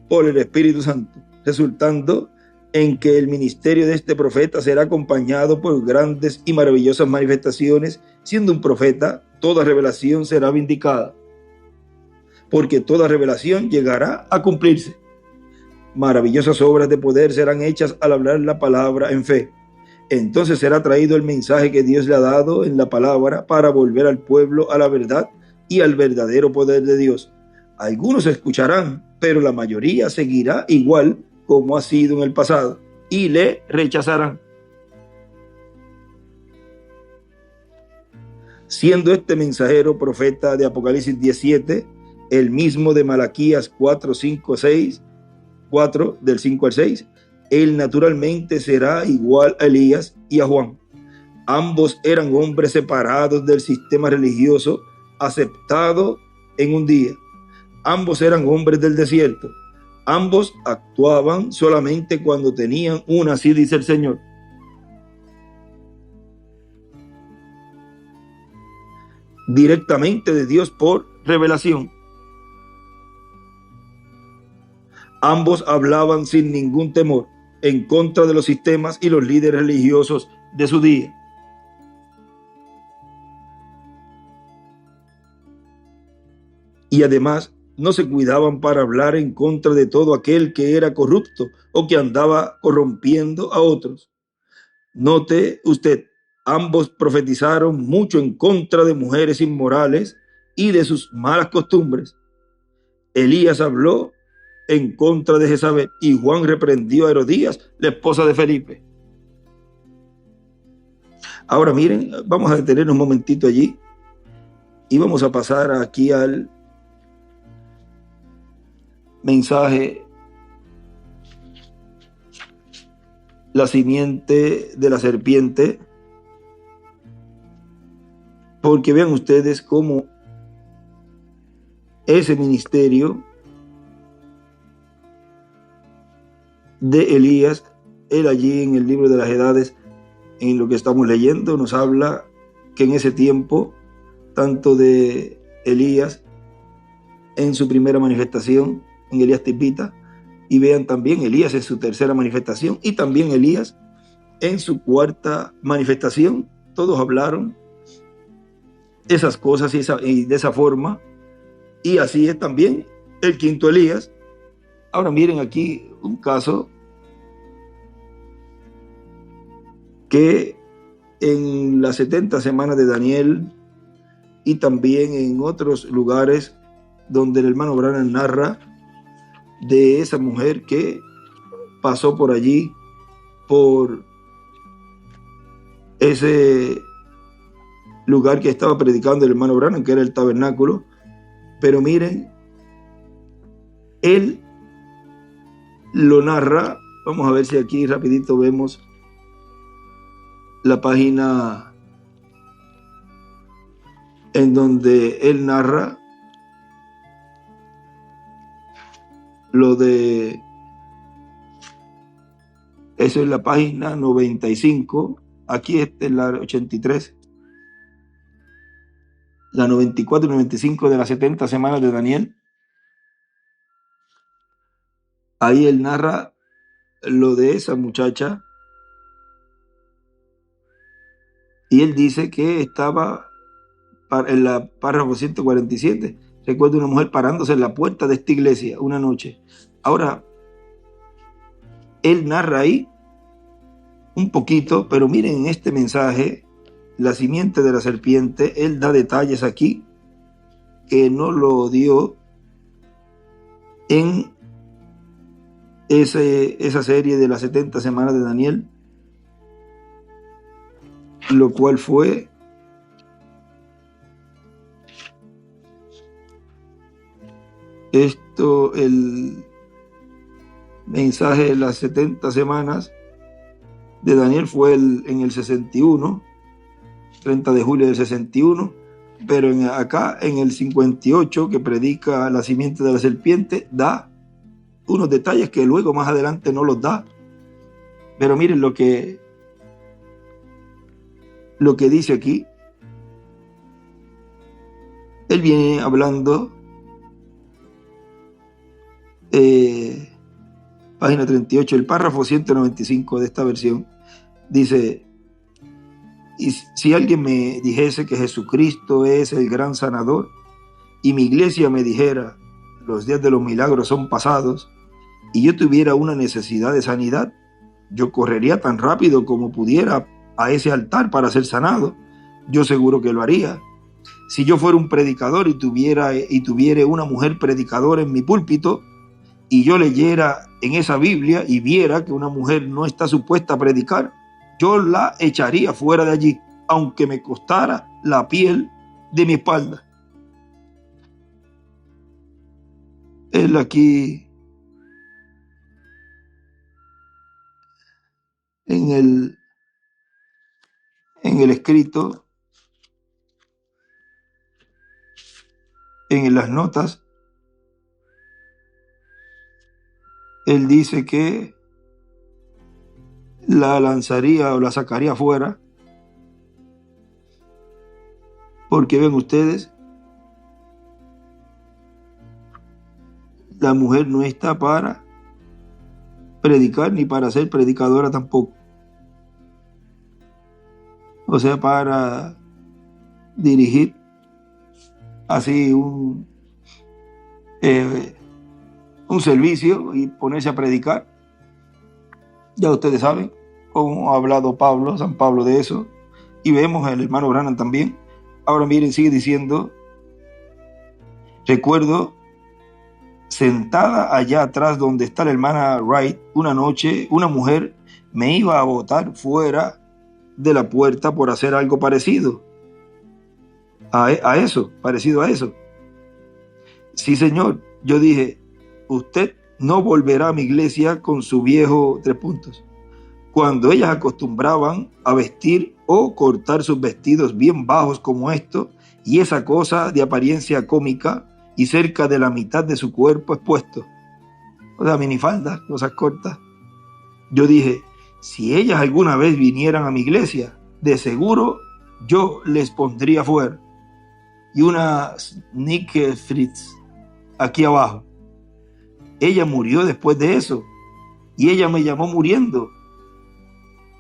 por el Espíritu Santo, resultando en que el ministerio de este profeta será acompañado por grandes y maravillosas manifestaciones. Siendo un profeta, toda revelación será vindicada, porque toda revelación llegará a cumplirse. Maravillosas obras de poder serán hechas al hablar la palabra en fe. Entonces será traído el mensaje que Dios le ha dado en la palabra para volver al pueblo a la verdad y al verdadero poder de Dios. Algunos escucharán, pero la mayoría seguirá igual como ha sido en el pasado y le rechazarán. Siendo este mensajero profeta de Apocalipsis 17, el mismo de Malaquías 4, 5, 6, 4 del 5 al 6, él naturalmente será igual a Elías y a Juan. Ambos eran hombres separados del sistema religioso aceptado en un día. Ambos eran hombres del desierto. Ambos actuaban solamente cuando tenían una, así dice el Señor. Directamente de Dios por revelación. Ambos hablaban sin ningún temor en contra de los sistemas y los líderes religiosos de su día. Y además no se cuidaban para hablar en contra de todo aquel que era corrupto o que andaba corrompiendo a otros. Note usted, ambos profetizaron mucho en contra de mujeres inmorales y de sus malas costumbres. Elías habló en contra de Jezabel y Juan reprendió a Herodías, la esposa de Felipe. Ahora miren, vamos a detenernos un momentito allí y vamos a pasar aquí al mensaje: la simiente de la serpiente, porque vean ustedes cómo ese ministerio de Elías, él allí en el libro de las edades, en lo que estamos leyendo, nos habla que en ese tiempo, tanto de Elías en su primera manifestación, en Elías Tipita, y vean también Elías en su tercera manifestación y también Elías en su cuarta manifestación, todos hablaron esas cosas y de esa forma, y así es también el quinto Elías. Ahora miren aquí un caso que en las 70 semanas de Daniel y también en otros lugares donde el hermano Branham narra de esa mujer que pasó por allí, por ese lugar que estaba predicando el hermano Branham, que era el tabernáculo. Pero miren, él lo narra Vamos a ver si aquí rapidito vemos la página en donde él narra lo de... Eso es la página 95. Aquí es la 83. La 94 y 95 de las 70 semanas de Daniel. Ahí él narra lo de esa muchacha. Y él dice que estaba en la párrafo 147. Recuerda una mujer parándose en la puerta de esta iglesia una noche. Ahora, él narra ahí un poquito, pero miren en este mensaje, la simiente de la serpiente, él da detalles aquí que no lo dio en esa serie de las 70 semanas de Daniel, lo cual fue esto, el mensaje de las 70 semanas de Daniel fue en el 61, 30 de julio del 61, pero acá en el 58, que predica la simiente de la serpiente, da unos detalles que luego más adelante no los da. Pero miren lo que dice aquí. Él viene hablando, página 38, el párrafo 195 de esta versión, dice: y si alguien me dijese que Jesucristo es el gran sanador, y mi iglesia me dijera, los días de los milagros son pasados, y yo tuviera una necesidad de sanidad, yo correría tan rápido como pudiera a ese altar para ser sanado. Yo seguro que lo haría. Si yo fuera un predicador y tuviera una mujer predicadora en mi púlpito, y yo leyera en esa Biblia y viera que una mujer no está supuesta a predicar, yo la echaría fuera de allí, aunque me costara la piel de mi espalda. Él aquí en el escrito, en las notas, él dice que la lanzaría o la sacaría afuera, porque ven ustedes, la mujer no está para predicar ni para ser predicadora tampoco. O sea, para dirigir así un servicio y ponerse a predicar. Ya ustedes saben cómo ha hablado San Pablo de eso, y vemos al hermano Branham también. Ahora miren, sigue diciendo: recuerdo sentada allá atrás donde está la hermana Wright, una noche una mujer me iba a botar fuera de la puerta por hacer algo parecido a eso, parecido a eso. Sí, señor. Yo dije: usted no volverá a mi iglesia con su viejo ... Cuando ellas acostumbraban a vestir o cortar sus vestidos bien bajos como esto, y esa cosa de apariencia cómica, y cerca de la mitad de su cuerpo expuesto. O sea, minifaldas, cosas cortas. Yo dije: si ellas alguna vez vinieran a mi iglesia, de seguro yo les pondría fuera. Y una Nike Fritz aquí abajo. Ella murió después de eso, y ella me llamó muriendo.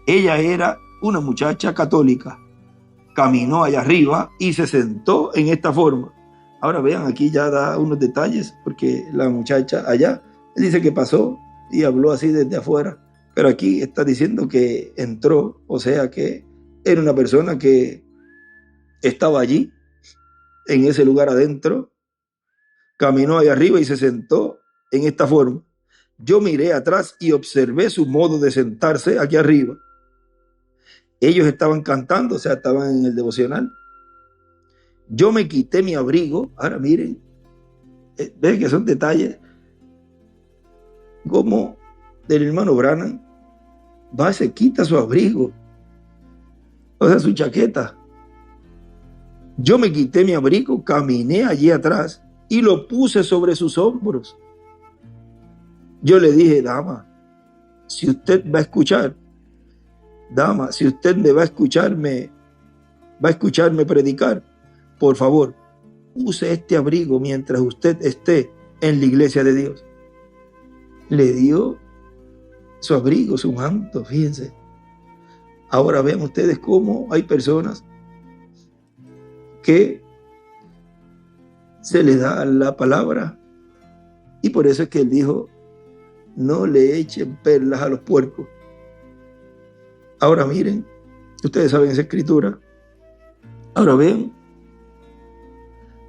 Ella era una muchacha católica. Caminó allá arriba y se sentó en esta forma. Ahora vean, aquí ya da unos detalles, porque la muchacha allá, él dice que pasó y habló así desde afuera, pero aquí está diciendo que entró, o sea que era una persona que estaba allí, en ese lugar adentro, caminó allá arriba y se sentó en esta forma. Yo miré atrás y observé su modo de sentarse aquí arriba. Ellos estaban cantando, o sea, estaban en el devocional. Yo me quité mi abrigo. Ahora miren, ven que son detalles, como del hermano Branham, va, se quita su abrigo, o sea, su chaqueta. Yo me quité mi abrigo, caminé allí atrás y lo puse sobre sus hombros. Yo le dije, dama, si usted va a escuchar, dama, si usted me va a escucharme predicar, por favor, use este abrigo mientras usted esté en la iglesia de Dios. Le dio su abrigo, su manto, fíjense. Ahora vean ustedes cómo hay personas que se les da la palabra y por eso es que él dijo, no le echen perlas a los puercos. Ahora miren, ustedes saben esa escritura. Ahora vean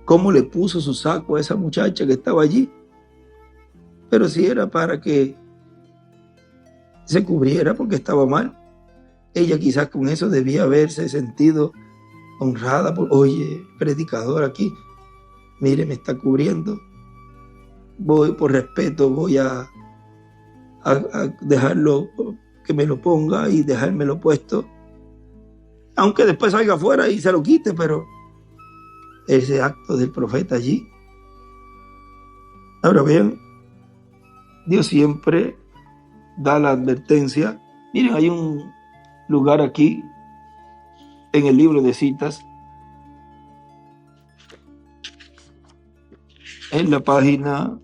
cómo le puso su saco a esa muchacha que estaba allí. Pero si era para que se cubriera porque estaba mal. Ella quizás con eso debía haberse sentido honrada por, oye, predicador aquí, mire, me está cubriendo. Voy, por respeto, voy a dejarlo que me lo ponga y dejármelo puesto. Aunque después salga afuera y se lo quite, pero ese acto del profeta allí. Ahora vean, Dios siempre da la advertencia. Miren, hay un lugar aquí en el libro de citas, en la página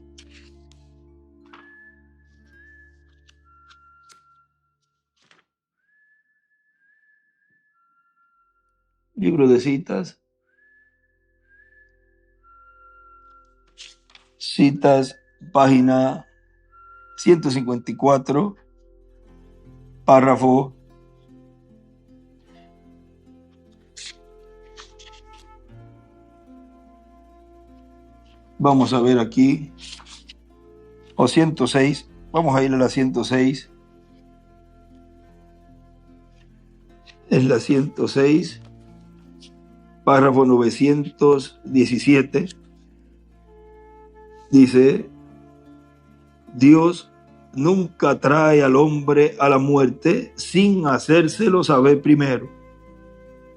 154, párrafo vamos a ver aquí, o 106, vamos a ir a la 106, es la 106, párrafo 917, dice, Dios nunca trae al hombre a la muerte sin hacérselo saber primero,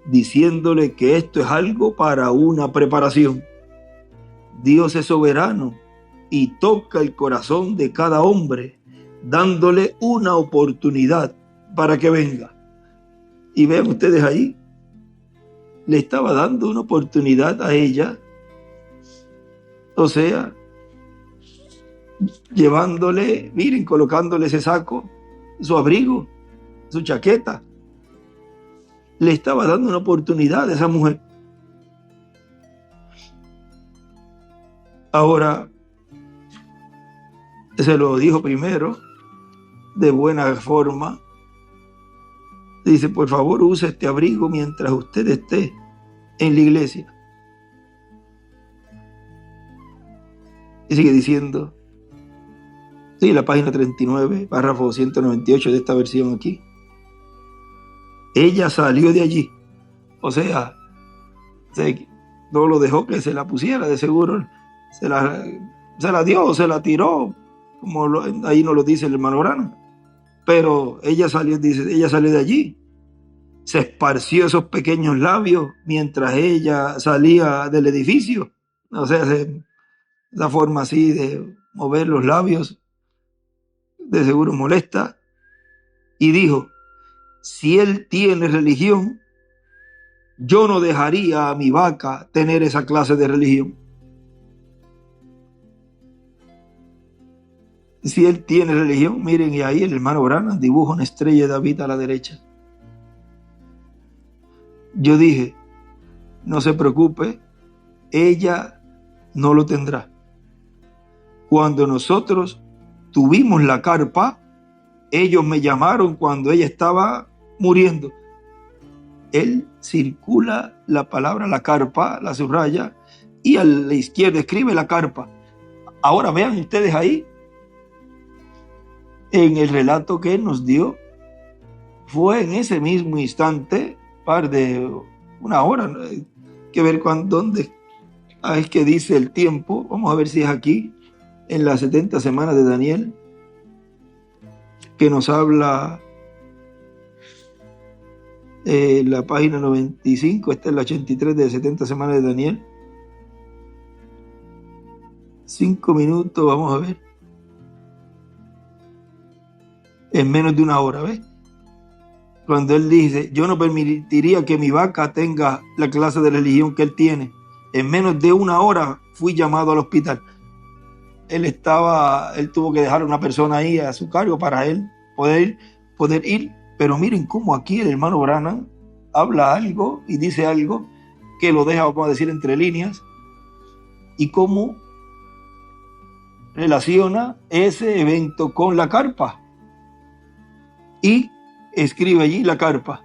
diciéndole que esto es algo para una preparación. Dios es soberano y toca el corazón de cada hombre, dándole una oportunidad para que venga. Y vean ustedes ahí, le estaba dando una oportunidad a ella, o sea, llevándole, miren, colocándole ese saco, su abrigo, su chaqueta. Le estaba dando una oportunidad a esa mujer. Ahora, se lo dijo primero, de buena forma. Dice, por favor, use este abrigo mientras usted esté en la iglesia. Y sigue diciendo, sí, la página 39, párrafo 198 de esta versión aquí. Ella salió de allí. O sea, no lo dejó que se la pusiera, de seguro se la dio, se la tiró, como ahí nos lo dice el hermano Branham. Pero ella salió, dice, ella salió de allí. Se esparció esos pequeños labios mientras ella salía del edificio. O sea, esa forma así de mover los labios, de seguro molesta. Y dijo, si él tiene religión, yo no dejaría a mi vaca tener esa clase de religión. Si él tiene religión, miren, y ahí el hermano Branham dibuja una estrella de David a la derecha. Yo dije, no se preocupe, ella no lo tendrá. Cuando nosotros tuvimos la carpa, ellos me llamaron cuando ella estaba muriendo. Él circula la palabra la carpa, la subraya, y a la izquierda escribe la carpa. Ahora vean ustedes ahí, en el relato que él nos dio, fue en ese mismo instante, par de una hora, ¿no? Hay que ver dónde es que dice el tiempo. Vamos a ver si es aquí, en las 70 semanas de Daniel. que nos habla la página 95, esta es la 83 de 70 semanas de Daniel. 5 minutos, vamos a ver. En menos de una hora, ¿ves? Cuando él dice, yo no permitiría que mi vaca tenga la clase de religión que él tiene. En menos de una hora fui llamado al hospital. Él tuvo que dejar a una persona ahí a su cargo para él poder ir. Pero miren cómo aquí el hermano Branham habla algo y dice algo que lo deja, vamos a decir, entre líneas, y cómo relaciona ese evento con la carpa. Y escribe allí la carpa.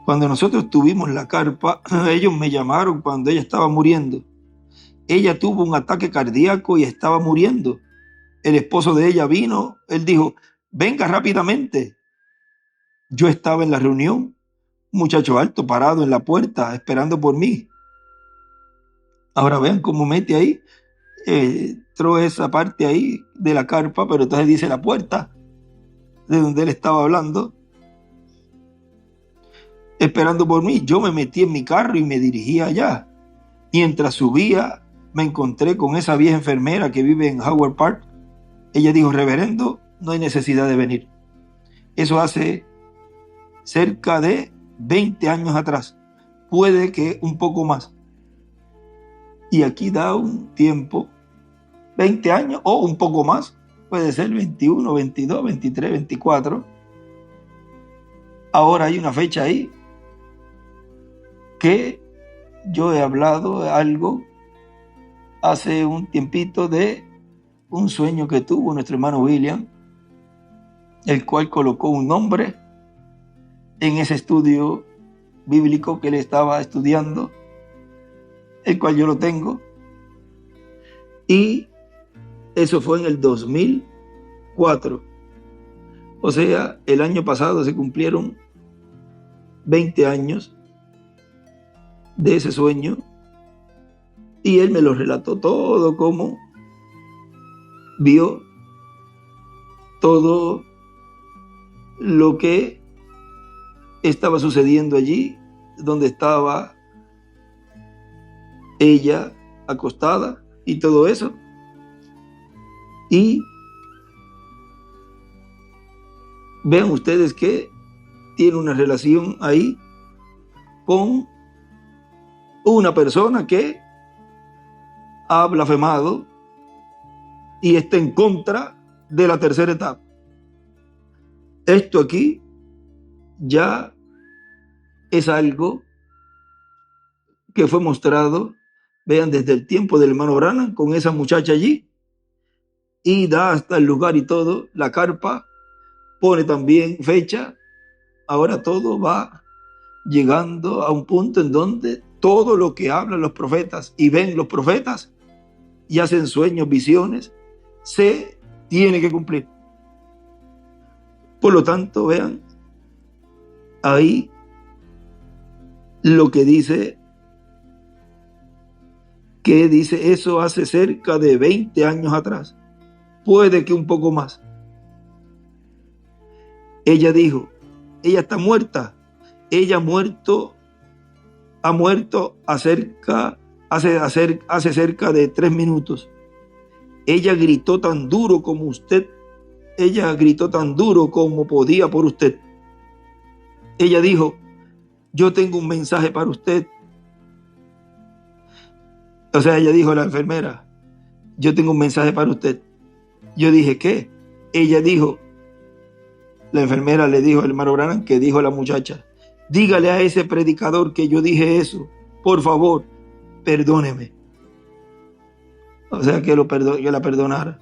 Cuando nosotros tuvimos la carpa, ellos me llamaron cuando ella estaba muriendo. Ella tuvo un ataque cardíaco y estaba muriendo. El esposo de ella vino, él dijo, venga rápidamente. Yo estaba en la reunión, un muchacho alto parado en la puerta esperando por mí. Ahora vean cómo mete ahí, entró esa parte ahí de la carpa, pero entonces dice la puerta de donde él estaba hablando, esperando por mí. Yo me metí en mi carro y me dirigí allá. Mientras subía, me encontré con esa vieja enfermera que vive en Howard Park. Ella dijo, reverendo, no hay necesidad de venir. Eso hace cerca de 20 años atrás, puede que un poco más. Y aquí da un tiempo, 20 años o un poco más, puede ser 21, 22, 23, 24. Ahora hay una fecha ahí que yo he hablado algo hace un tiempito de un sueño que tuvo nuestro hermano William, el cual colocó un nombre en ese estudio bíblico que él estaba estudiando, el cual yo lo tengo, y eso fue en el 2004. O sea, el año pasado se cumplieron 20 años de ese sueño, y él me lo relató todo, cómo vio todo lo que estaba sucediendo allí, donde estaba ella acostada y todo eso. Y vean ustedes que tiene una relación ahí con una persona que ha blasfemado y está en contra de la tercera etapa. Esto aquí ya es algo que fue mostrado, vean, desde el tiempo del hermano Branham con esa muchacha allí, y da hasta el lugar y todo, la carpa, pone también fecha. Ahora todo va llegando a un punto en donde todo lo que hablan los profetas y ven los profetas y hacen sueños, visiones, se tiene que cumplir. Por lo tanto, vean ahí lo que dice, eso hace cerca de 20 años atrás, puede que un poco más. Ella dijo, ella está muerta, ella ha muerto hace cerca de 3 minutos. Ella gritó tan duro como usted, ella gritó tan duro como podía por usted. Ella dijo, yo tengo un mensaje para usted. O sea, ella dijo a la enfermera, yo tengo un mensaje para usted. Yo dije, ¿qué? Ella dijo, la enfermera le dijo al hermano Branham que dijo a la muchacha, dígale a ese predicador que yo dije eso, por favor, perdóneme. O sea, que la perdonara.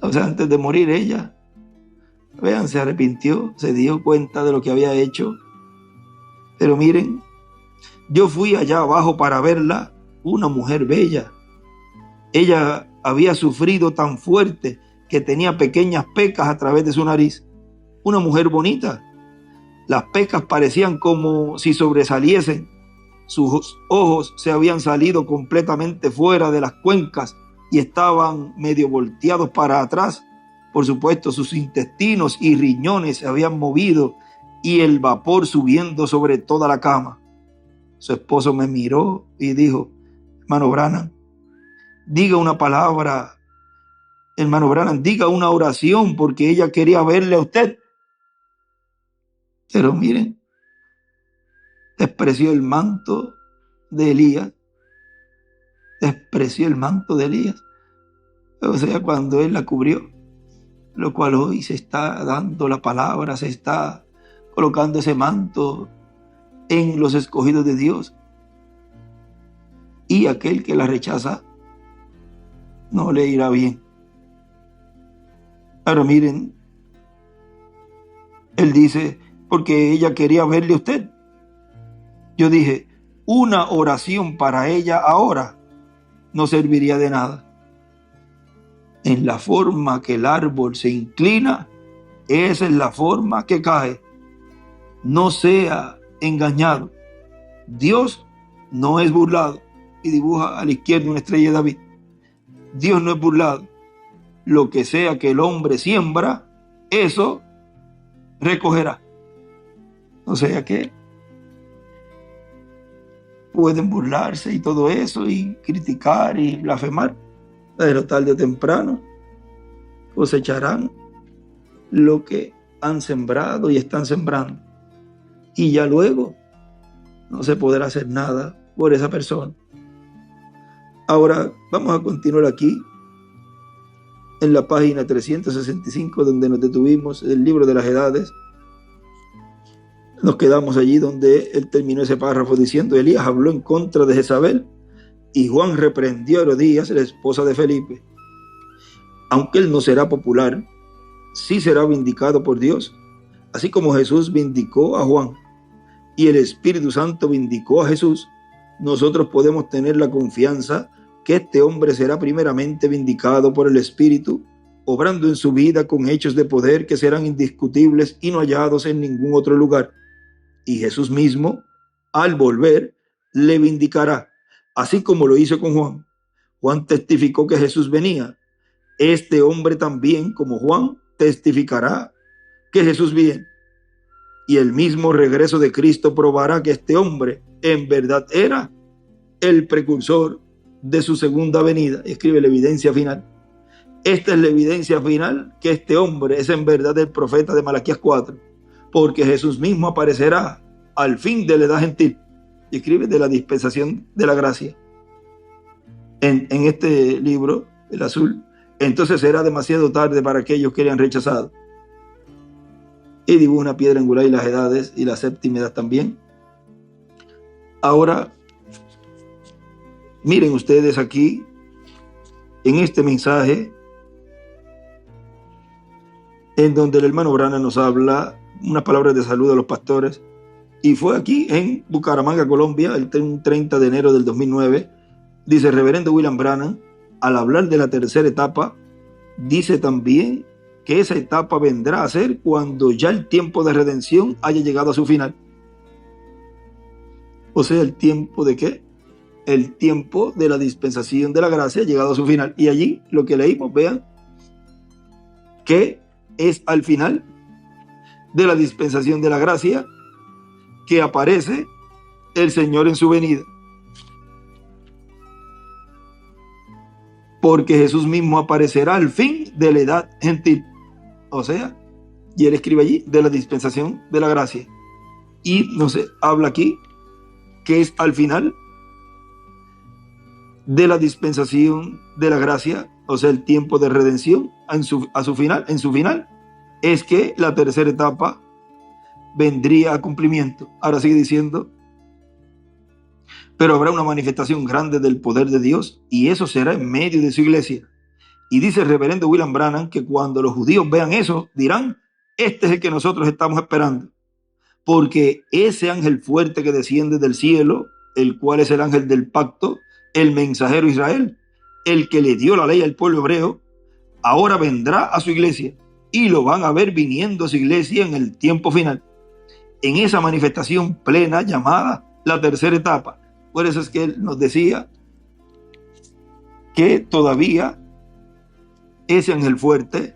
O sea, antes de morir ella, vean, se arrepintió, se dio cuenta de lo que había hecho. Pero miren, yo fui allá abajo para verla, una mujer bella. Ella había sufrido tan fuerte que tenía pequeñas pecas a través de su nariz. Una mujer bonita. Las pecas parecían como si sobresaliesen. Sus ojos se habían salido completamente fuera de las cuencas y estaban medio volteados para atrás. Por supuesto, sus intestinos y riñones se habían movido y el vapor subiendo sobre toda la cama. Su esposo me miró y dijo: hermano Branham, diga una palabra. Hermano Branham, diga una oración, porque ella quería verle a usted. Pero miren, despreció el manto de Elías. Despreció el manto de Elías. O sea, cuando él la cubrió, lo cual hoy se está dando la palabra, se está colocando ese manto en los escogidos de Dios. Y aquel que la rechaza no le irá bien. Ahora miren, él dice, porque ella quería verle a usted. Yo dije, una oración para ella ahora no serviría de nada. En la forma que el árbol se inclina, esa es la forma que cae. No sea engañado. Dios no es burlado. Y dibuja a la izquierda una estrella de David. Dios no es burlado. Lo que sea que el hombre siembra, eso recogerá. O sea que pueden burlarse y todo eso, y criticar y blasfemar, pero tarde o temprano cosecharán lo que han sembrado y están sembrando. Y ya luego no se podrá hacer nada por esa persona. Ahora vamos a continuar aquí en la página 365, donde nos detuvimos, el libro de las edades. Nos quedamos allí donde él terminó ese párrafo diciendo: Elías habló en contra de Jezabel y Juan reprendió a Herodías, la esposa de Felipe. Aunque él no será popular, sí será vindicado por Dios, así como Jesús vindicó a Juan y el Espíritu Santo vindicó a Jesús. Nosotros podemos tener la confianza que este hombre será primeramente vindicado por el Espíritu, obrando en su vida con hechos de poder que serán indiscutibles y no hallados en ningún otro lugar. Y Jesús mismo, al volver, le vindicará, así como lo hizo con Juan. Juan testificó que Jesús venía. Este hombre también, como Juan, testificará que Jesús viene. Y el mismo regreso de Cristo probará que este hombre en verdad era el precursor de su segunda venida. Escribe la evidencia final. Esta es la evidencia final, que este hombre es en verdad el profeta de Malaquías 4, porque Jesús mismo aparecerá al fin de la edad gentil. Y escribe de la dispensación de la gracia en este libro, el azul. Entonces será demasiado tarde para aquellos que le han rechazado. Y dibuja una piedra angular y las edades y la séptima edad también. Ahora, miren ustedes aquí, en este mensaje, en donde el hermano Branham nos habla unas palabras de salud a los pastores. Y fue aquí en Bucaramanga, Colombia, el 30 de enero del 2009. Dice: reverendo William Branham, al hablar de la tercera etapa, dice también que esa etapa vendrá a ser cuando ya el tiempo de redención haya llegado a su final. O sea, ¿el tiempo de qué? El tiempo de la dispensación de la gracia ha llegado a su final. Y allí lo que leímos, vean, que es al final de la dispensación de la gracia que aparece el Señor en su venida. Porque Jesús mismo aparecerá al fin de la edad gentil. O sea, y él escribe allí de la dispensación de la gracia. Y no sé, habla aquí que es al final de la dispensación de la gracia, o sea, el tiempo de redención en su final, es que la tercera etapa vendría a cumplimiento. Ahora sigue diciendo: pero habrá una manifestación grande del poder de Dios, y eso será en medio de su iglesia. Y dice el reverendo William Branham que cuando los judíos vean eso, dirán: este es el que nosotros estamos esperando. Porque ese ángel fuerte que desciende del cielo, el cual es el ángel del pacto, el mensajero Israel, el que le dio la ley al pueblo hebreo, ahora vendrá a su iglesia, y lo van a ver viniendo a su iglesia en el tiempo final, en esa manifestación plena llamada la tercera etapa. Por eso es que él nos decía que todavía ese ángel fuerte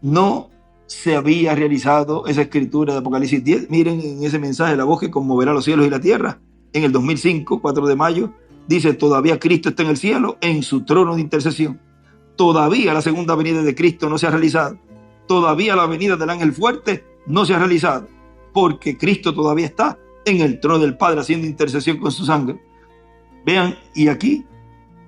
no se había realizado esa escritura de Apocalipsis 10. Miren en ese mensaje, la voz que conmoverá los cielos y la tierra. En el 2005, 4 de mayo, dice: todavía Cristo está en el cielo, en su trono de intercesión. Todavía la segunda venida de Cristo no se ha realizado. Todavía la venida del ángel fuerte no se ha realizado, porque Cristo todavía está en el trono del Padre haciendo intercesión con su sangre. Vean, y aquí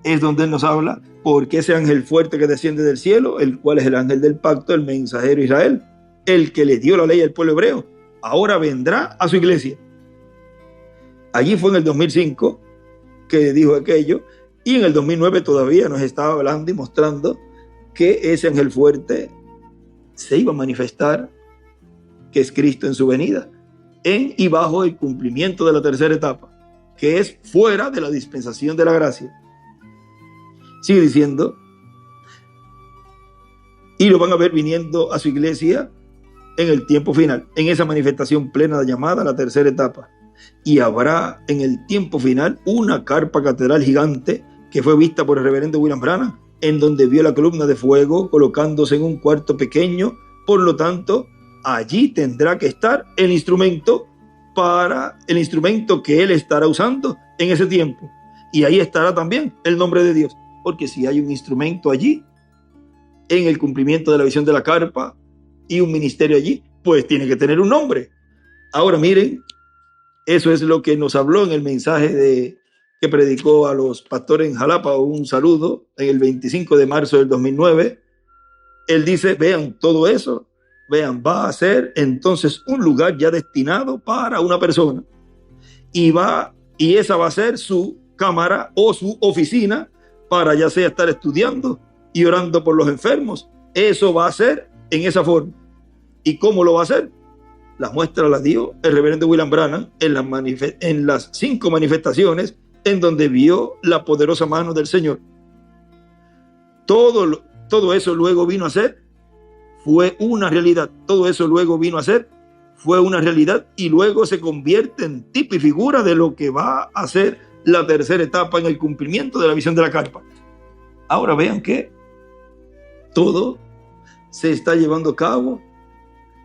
es donde Él nos habla, porque ese ángel fuerte que desciende del cielo, el cual es el ángel del pacto, el mensajero Israel, el que le dio la ley al pueblo hebreo, ahora vendrá a su iglesia. Allí fue en el 2005 que dijo aquello, y en el 2009 todavía nos estaba hablando y mostrando que ese ángel fuerte se iba a manifestar, que es Cristo en su venida, en y bajo el cumplimiento de la tercera etapa, que es fuera de la dispensación de la gracia. Sigue diciendo, y lo van a ver viniendo a su iglesia en el tiempo final, en esa manifestación plena llamada la tercera etapa. Y habrá en el tiempo final una carpa catedral gigante que fue vista por el reverendo William Branham, en donde vio la columna de fuego colocándose en un cuarto pequeño. Por lo tanto, allí tendrá que estar el instrumento que él estará usando en ese tiempo. Y ahí estará también el nombre de Dios. Porque si hay un instrumento allí, en el cumplimiento de la visión de la carpa, y un ministerio allí, pues tiene que tener un nombre. Ahora miren, eso es lo que nos habló en el mensaje que predicó a los pastores en Jalapa, un saludo, en el 25 de marzo del 2009. Él dice, vean todo eso, vean, va a ser entonces un lugar ya destinado para una persona. Y esa va a ser su cámara o su oficina, para ya sea estar estudiando y orando por los enfermos. Eso va a ser en esa forma. ¿Y cómo lo va a hacer? Las muestras las dio el reverendo William Branham en las 5 manifestaciones en donde vio la poderosa mano del Señor. Todo eso luego vino a ser, fue una realidad. Todo eso luego vino a ser, fue una realidad, y luego se convierte en tipo y figura de lo que va a ser la tercera etapa en el cumplimiento de la visión de la carpa. Ahora vean que todo se está llevando a cabo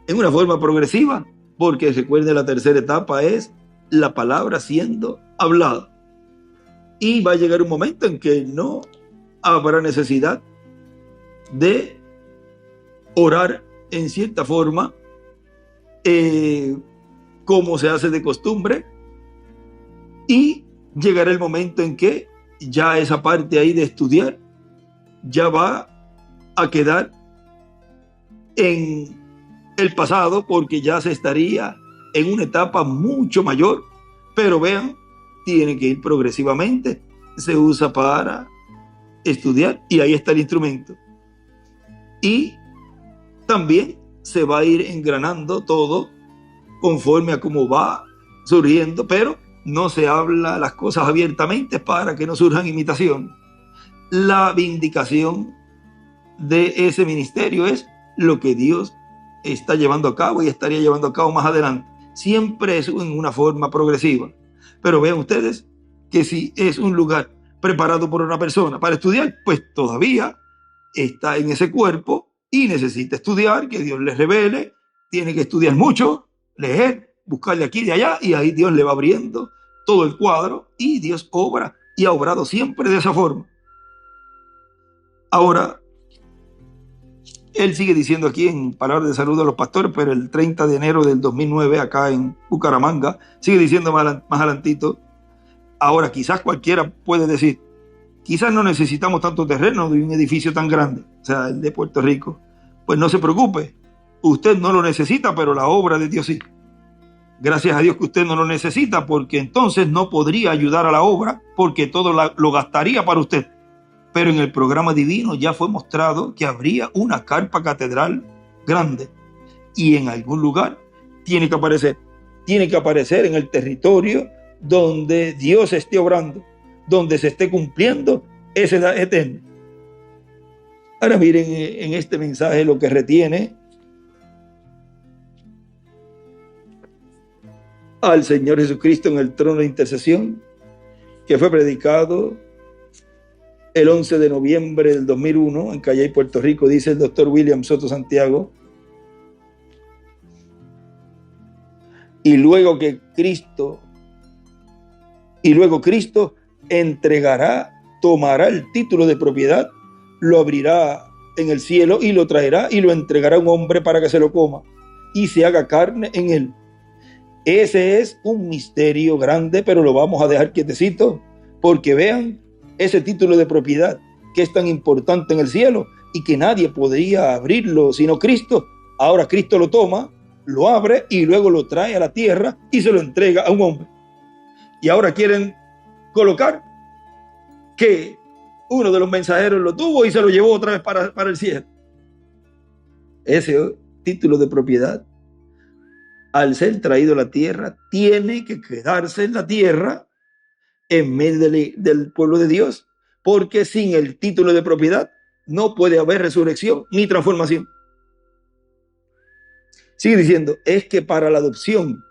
en una forma progresiva, porque recuerden, la tercera etapa es la palabra siendo hablada. Y va a llegar un momento en que no habrá necesidad de orar en cierta forma, como se hace de costumbre, y llegará el momento en que ya esa parte ahí de estudiar ya va a quedar en el pasado, porque ya se estaría en una etapa mucho mayor. Pero vean, tiene que ir progresivamente. Se usa para estudiar y ahí está el instrumento. Y también se va a ir engranando todo conforme a cómo va surgiendo, pero no se habla las cosas abiertamente para que no surjan imitaciones. La vindicación de ese ministerio es lo que Dios está llevando a cabo y estaría llevando a cabo más adelante. Siempre es en una forma progresiva. Pero vean ustedes que si es un lugar preparado por una persona para estudiar, pues todavía está en ese cuerpo y necesita estudiar, que Dios le revele, tiene que estudiar mucho, leer, buscarle aquí y de allá, y ahí Dios le va abriendo todo el cuadro, y Dios obra y ha obrado siempre de esa forma. Ahora, él sigue diciendo aquí en palabras de saludo a los pastores, pero el 30 de enero del 2009, acá en Bucaramanga, sigue diciendo más adelantito, ahora quizás cualquiera puede decir, quizás no necesitamos tanto terreno de un edificio tan grande, o sea, el de Puerto Rico. Pues no se preocupe, usted no lo necesita, pero la obra de Dios sí. Gracias a Dios que usted no lo necesita, porque entonces no podría ayudar a la obra, porque todo lo gastaría para usted. Pero en el programa divino ya fue mostrado que habría una carpa catedral grande, y en algún lugar tiene que aparecer en el territorio donde Dios esté obrando, donde se esté cumpliendo esa edad eterna. Ahora miren en este mensaje lo que retiene al Señor Jesucristo en el trono de intercesión, que fue predicado el 11 de noviembre del 2001 en Calley, Puerto Rico, dice el doctor William Soto Santiago. Y luego Cristo tomará el título de propiedad, lo abrirá en el cielo y lo traerá y lo entregará a un hombre para que se lo coma y se haga carne en él. Ese es un misterio grande, pero lo vamos a dejar quietecito, porque vean ese título de propiedad que es tan importante en el cielo y que nadie podría abrirlo sino Cristo. Ahora Cristo lo toma, lo abre y luego lo trae a la tierra y se lo entrega a un hombre. Y ahora quieren colocar que uno de los mensajeros lo tuvo y se lo llevó otra vez para el cielo. Ese título de propiedad, al ser traído a la tierra, tiene que quedarse en la tierra en medio del pueblo de Dios, porque sin el título de propiedad no puede haber resurrección ni transformación. Sigue diciendo, es que para la adopción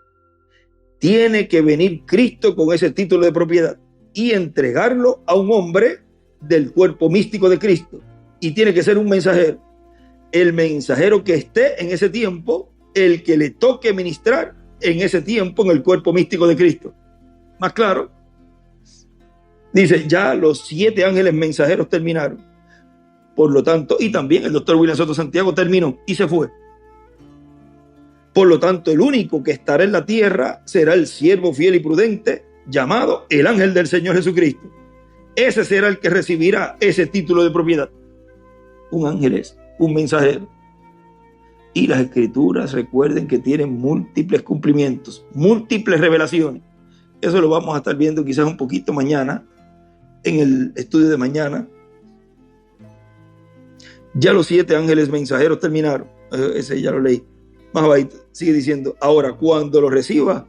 tiene que venir Cristo con ese título de propiedad y entregarlo a un hombre del cuerpo místico de Cristo, y tiene que ser un mensajero, el mensajero que esté en ese tiempo, el que le toque ministrar en ese tiempo en el cuerpo místico de Cristo. Más claro, dice, ya los 7 ángeles mensajeros terminaron, por lo tanto, y también el doctor William Soto Santiago terminó y se fue. Por lo tanto, el único que estará en la tierra será el siervo fiel y prudente, llamado el ángel del Señor Jesucristo. Ese será el que recibirá ese título de propiedad. Un ángel es un mensajero. Y las escrituras, recuerden que tienen múltiples cumplimientos, múltiples revelaciones. Eso lo vamos a estar viendo quizás un poquito mañana, en el estudio de mañana. Ya los 7 ángeles mensajeros terminaron. Ese ya lo leí. Más abajito, sigue diciendo, ahora cuando lo reciba,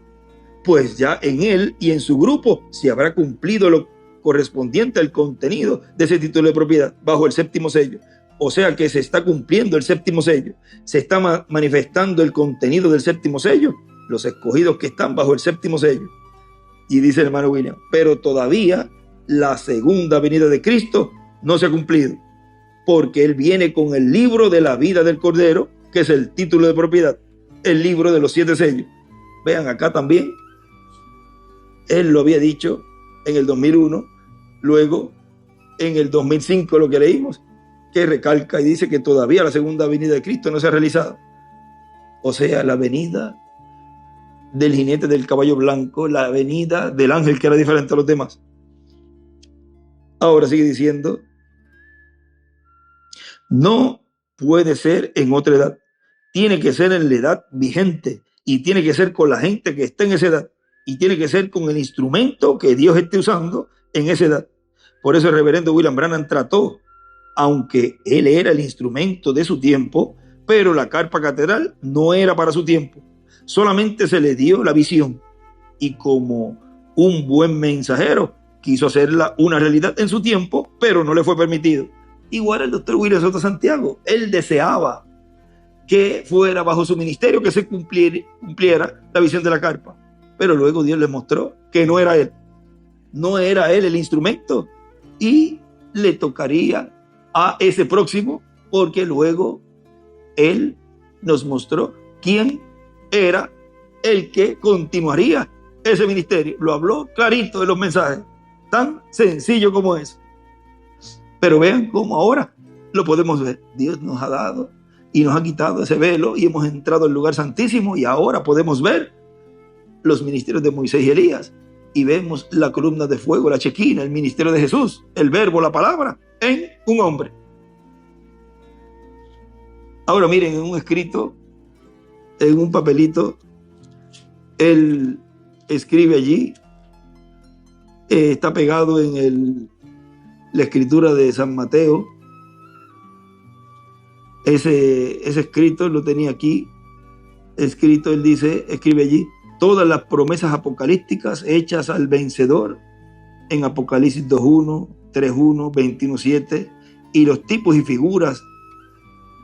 pues ya en él y en su grupo se habrá cumplido lo correspondiente al contenido de ese título de propiedad bajo el 7º sello. O sea que se está cumpliendo el 7º sello, se está manifestando el contenido del 7º sello, los escogidos que están bajo el 7º sello. Y dice el hermano William, pero todavía la segunda venida de Cristo no se ha cumplido, porque él viene con el libro de la vida del Cordero, que es el título de propiedad, el libro de los 7 sellos. Vean acá también, él lo había dicho en el 2001, luego en el 2005 lo que leímos, que recalca y dice que todavía la segunda venida de Cristo no se ha realizado. O sea, la venida del jinete del caballo blanco, la venida del ángel que era diferente a los demás. Ahora sigue diciendo, no puede ser en otra edad, tiene que ser en la edad vigente y tiene que ser con la gente que está en esa edad y tiene que ser con el instrumento que Dios esté usando en esa edad. Por eso el reverendo William Branham trató, aunque él era el instrumento de su tiempo, pero la carpa catedral no era para su tiempo, solamente se le dio la visión y como un buen mensajero quiso hacerla una realidad en su tiempo, pero no le fue permitido. Igual el doctor William Soto Santiago, él deseaba que fuera bajo su ministerio que se cumpliera la visión de la carpa, pero luego Dios le mostró que no era él el instrumento y le tocaría a ese próximo, porque luego él nos mostró quién era el que continuaría ese ministerio. Lo habló clarito en los mensajes, tan sencillo como es. Pero vean cómo ahora lo podemos ver. Dios nos ha dado y nos ha quitado ese velo y hemos entrado al lugar santísimo y ahora podemos ver los ministerios de Moisés y Elías y vemos la columna de fuego, la chequina, el ministerio de Jesús, el verbo, la palabra en un hombre. Ahora miren, en un escrito, en un papelito, él escribe allí, está pegado en la escritura de San Mateo. Ese escrito lo tenía aquí escrito, él dice, escribe allí, todas las promesas apocalípticas hechas al vencedor en Apocalipsis 2.1, 3.1, 21.7 y los tipos y figuras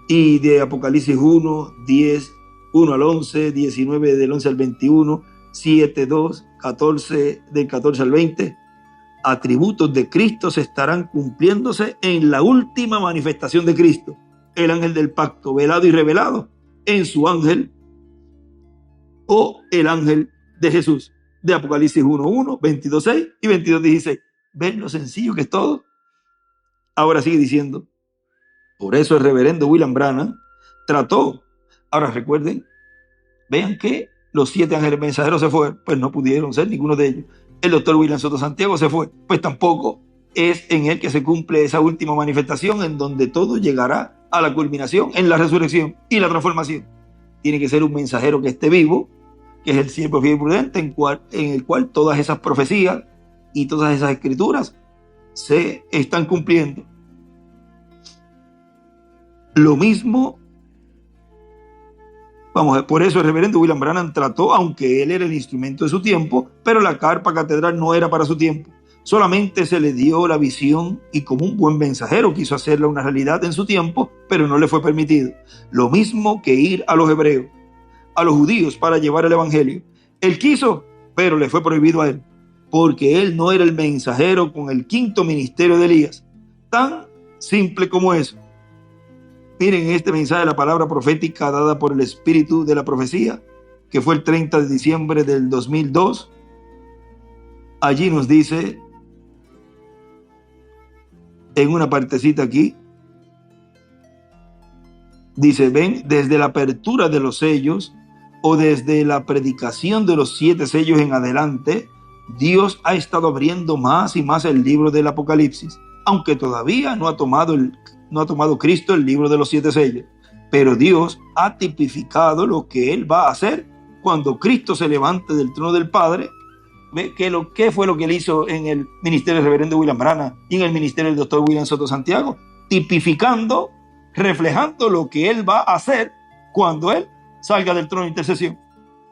y de Apocalipsis 1, 10, 1 al 11, 19 del 11 al 21, 7, 2, 14 del 14 al 20. atributos de Cristo se estarán cumpliéndose en la última manifestación de Cristo, el ángel del pacto, velado y revelado en su ángel o el ángel de Jesús, de Apocalipsis 1:1, 22:6 y 22:16. ¿Ven lo sencillo que es todo? Ahora sigue diciendo, por eso el reverendo William Branham trató, ahora recuerden, vean que los 7 ángeles mensajeros se fueron, pues no pudieron ser ninguno de ellos. El doctor William Soto Santiago se fue, pues tampoco es en él que se cumple esa última manifestación en donde todo llegará a la culminación en la resurrección y la transformación. Tiene que ser un mensajero que esté vivo, que es el siervo fiel y prudente, en el cual todas esas profecías y todas esas escrituras se están cumpliendo. Lo mismo, por eso el reverendo William Branham trató, aunque él era el instrumento de su tiempo, pero la carpa catedral no era para su tiempo. Solamente se le dio la visión y como un buen mensajero quiso hacerla una realidad en su tiempo, pero no le fue permitido. Lo mismo que ir a los hebreos, a los judíos para llevar el evangelio. Él quiso, pero le fue prohibido a él, porque él no era el mensajero con el 5º ministerio de Elías. Tan simple como eso. Miren este mensaje de la palabra profética dada por el espíritu de la profecía, que fue el 30 de diciembre del 2002. Allí nos dice, en una partecita aquí, dice, ven, desde la apertura de los sellos o desde la predicación de los 7 sellos en adelante, Dios ha estado abriendo más y más el libro del Apocalipsis, aunque todavía no ha tomado Cristo el libro de los 7 sellos, pero Dios ha tipificado lo que Él va a hacer cuando Cristo se levante del trono del Padre. ¿Ve? ¿Qué fue lo que Él hizo en el ministerio del reverendo William Branham y en el ministerio del doctor William Soto Santiago? Tipificando, reflejando lo que Él va a hacer cuando Él salga del trono de intercesión.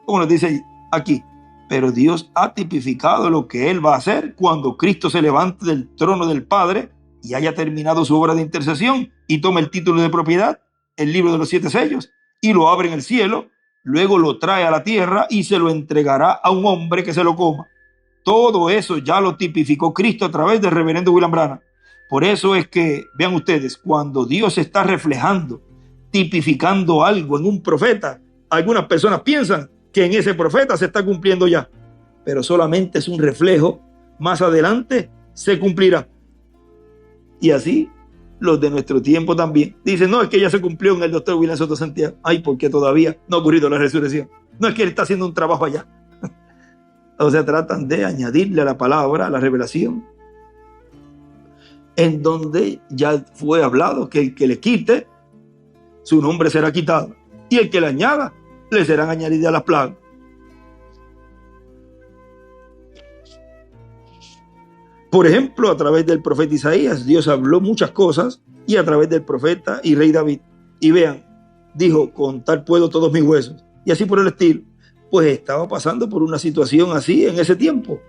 Como nos dice aquí, pero Dios ha tipificado lo que Él va a hacer cuando Cristo se levante del trono del Padre y haya terminado su obra de intercesión y tome el título de propiedad, el libro de los 7 sellos, y lo abre en el cielo, luego lo trae a la tierra y se lo entregará a un hombre que se lo coma. Todo eso ya lo tipificó Cristo a través del reverendo William Branham. Por eso es que, vean ustedes, cuando Dios está reflejando, tipificando algo en un profeta, algunas personas piensan que en ese profeta se está cumpliendo ya, pero solamente es un reflejo, más adelante se cumplirá. Y así los de nuestro tiempo también dicen, no, es que ya se cumplió en el doctor William Soto Santiago. Ay, porque todavía no ha ocurrido la resurrección. No es que él está haciendo un trabajo allá. O sea, tratan de añadirle a la palabra, a la revelación, en donde ya fue hablado que el que le quite, su nombre será quitado, y el que le añada, le serán añadidas las plagas. Por ejemplo, a través del profeta Isaías, Dios habló muchas cosas, y a través del profeta y rey David. Y vean, dijo, contar puedo todos mis huesos, y así por el estilo. Pues estaba pasando por una situación así en ese tiempo.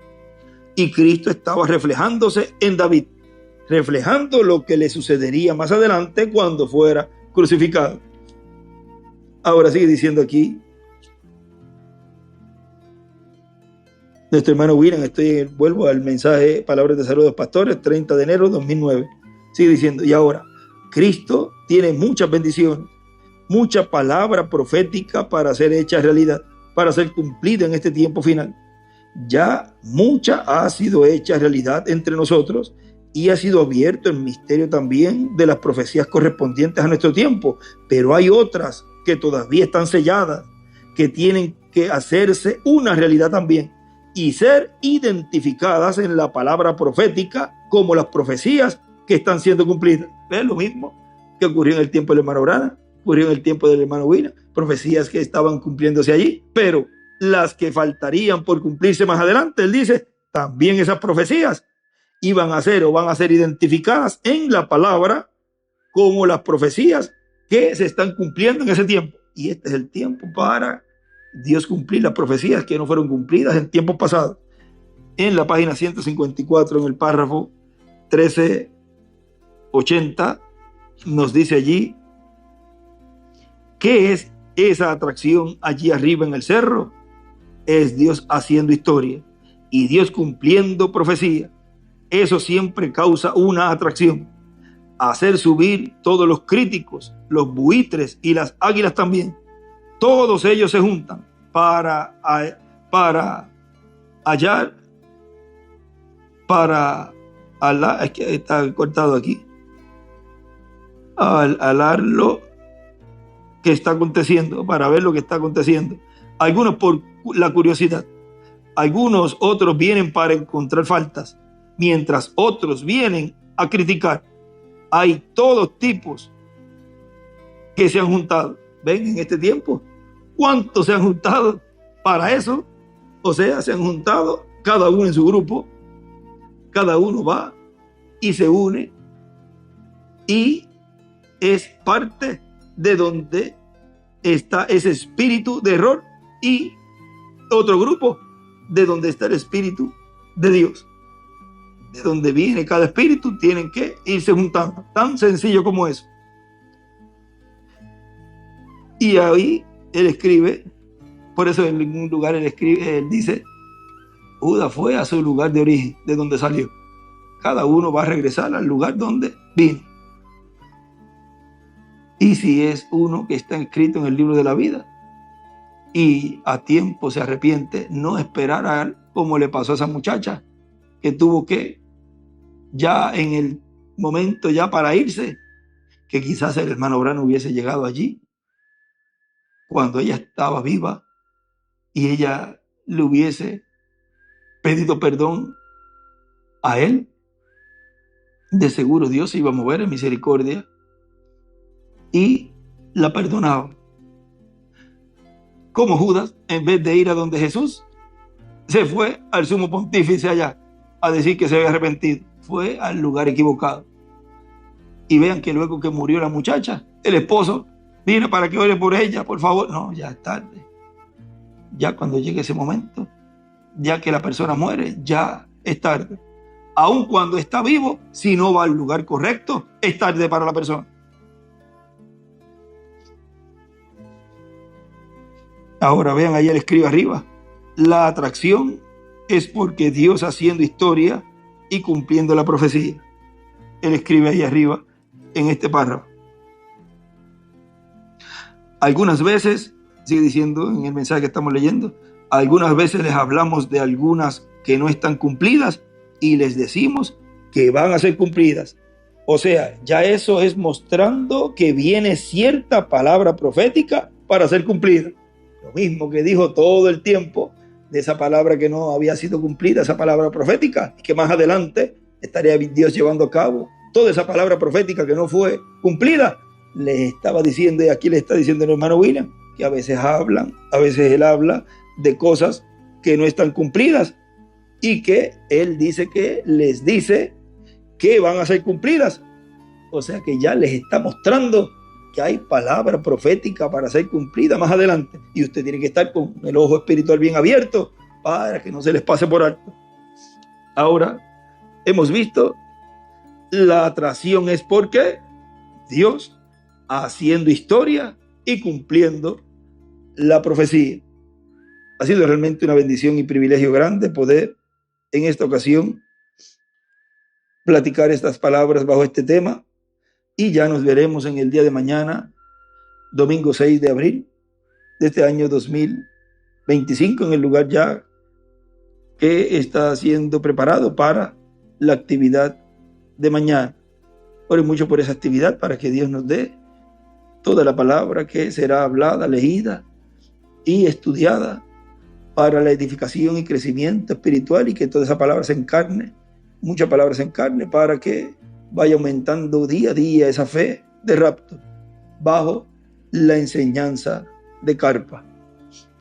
Y Cristo estaba reflejándose en David, reflejando lo que le sucedería más adelante cuando fuera crucificado. Ahora sigue diciendo aquí nuestro hermano William, vuelvo al mensaje Palabras de Salud de los Pastores, 30 de enero de 2009. Sigue diciendo, y ahora, Cristo tiene muchas bendiciones, mucha palabra profética para ser hecha realidad, para ser cumplida en este tiempo final. Ya mucha ha sido hecha realidad entre nosotros y ha sido abierto el misterio también de las profecías correspondientes a nuestro tiempo, pero hay otras que todavía están selladas, que tienen que hacerse una realidad también y ser identificadas en la palabra profética como las profecías que están siendo cumplidas. ¿Ves? Lo mismo que ocurrió en el tiempo del hermano Branham, ocurrió en el tiempo del hermano William, profecías que estaban cumpliéndose allí, pero las que faltarían por cumplirse más adelante, él dice, también esas profecías iban a ser o van a ser identificadas en la palabra como las profecías que se están cumpliendo en ese tiempo. Y este es el tiempo para Dios cumplir las profecías que no fueron cumplidas en tiempos pasados. En la página 154, en el párrafo 1380, nos dice allí, ¿qué es esa atracción allí arriba en el cerro? Es Dios haciendo historia y Dios cumpliendo profecía. eso siempre causa una atracción. Hacer subir todos los críticos, los buitres y las águilas también. Todos ellos se juntan para hallar, es que está cortado aquí, hablar lo que está aconteciendo, para ver lo que está aconteciendo. Algunos por la curiosidad, algunos otros vienen para encontrar faltas, mientras otros vienen a criticar. Hay todos tipos que se han juntado. ¿Ven en este tiempo? ¿Cuántos se han juntado para eso? O sea, se han juntado cada uno en su grupo, cada uno va y se une y es parte de donde está ese espíritu de error y otro grupo de donde está el espíritu de Dios. De donde viene cada espíritu, tienen que irse juntando. Tan sencillo como eso. Y ahí él escribe, por eso en ningún lugar él dice, Judas fue a su lugar de origen, de donde salió. Cada uno va a regresar al lugar donde vino. Y si es uno que está escrito en el libro de la vida y a tiempo se arrepiente, no esperar a él como le pasó a esa muchacha que tuvo que, ya en el momento ya para irse, que quizás el hermano Brano hubiese llegado allí cuando ella estaba viva y ella le hubiese pedido perdón a él, de seguro Dios se iba a mover en misericordia y la perdonaba. Como Judas, en vez de ir a donde Jesús, se fue al sumo pontífice allá a decir que se había arrepentido. Fue al lugar equivocado. Y vean que luego que murió la muchacha, el esposo, mira para que ore por ella, por favor. No, ya es tarde. Ya cuando llegue ese momento, ya que la persona muere, ya es tarde. Aun cuando está vivo, si no va al lugar correcto, es tarde para la persona. Ahora vean, ahí él escribe arriba, la atracción es porque Dios haciendo historia y cumpliendo la profecía. Él escribe ahí arriba en este párrafo. Algunas veces, sigue diciendo en el mensaje que estamos leyendo, algunas veces les hablamos de algunas que no están cumplidas y les decimos que van a ser cumplidas. O sea, ya eso es mostrando que viene cierta palabra profética para ser cumplida. Lo mismo que dijo todo el tiempo de esa palabra que no había sido cumplida, esa palabra profética, y que más adelante estaría Dios llevando a cabo toda esa palabra profética que no fue cumplida. Les estaba diciendo, y aquí le está diciendo el hermano William, que a veces él habla de cosas que no están cumplidas y que él dice que les dice que van a ser cumplidas. O sea que ya les está mostrando que hay palabra profética para ser cumplida más adelante. Y usted tiene que estar con el ojo espiritual bien abierto para que no se les pase por alto. Ahora, hemos visto, la atracción es porque Dios haciendo historia y cumpliendo la profecía. Ha sido realmente una bendición y privilegio grande poder en esta ocasión platicar estas palabras bajo este tema. Y ya nos veremos en el día de mañana, domingo 6 de abril de este año 2025, en el lugar ya que está siendo preparado para la actividad de mañana. Ore mucho por esa actividad para que Dios nos dé toda la palabra que será hablada, leída y estudiada para la edificación y crecimiento espiritual, y que toda esa palabra se encarne, mucha palabra se encarne, para que vaya aumentando día a día esa fe de rapto bajo la enseñanza de Carpa.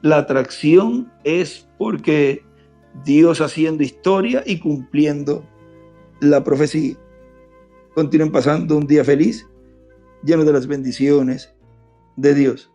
La atracción es porque Dios haciendo historia y cumpliendo la profecía. Continúen pasando un día feliz, lleno de las bendiciones de Dios.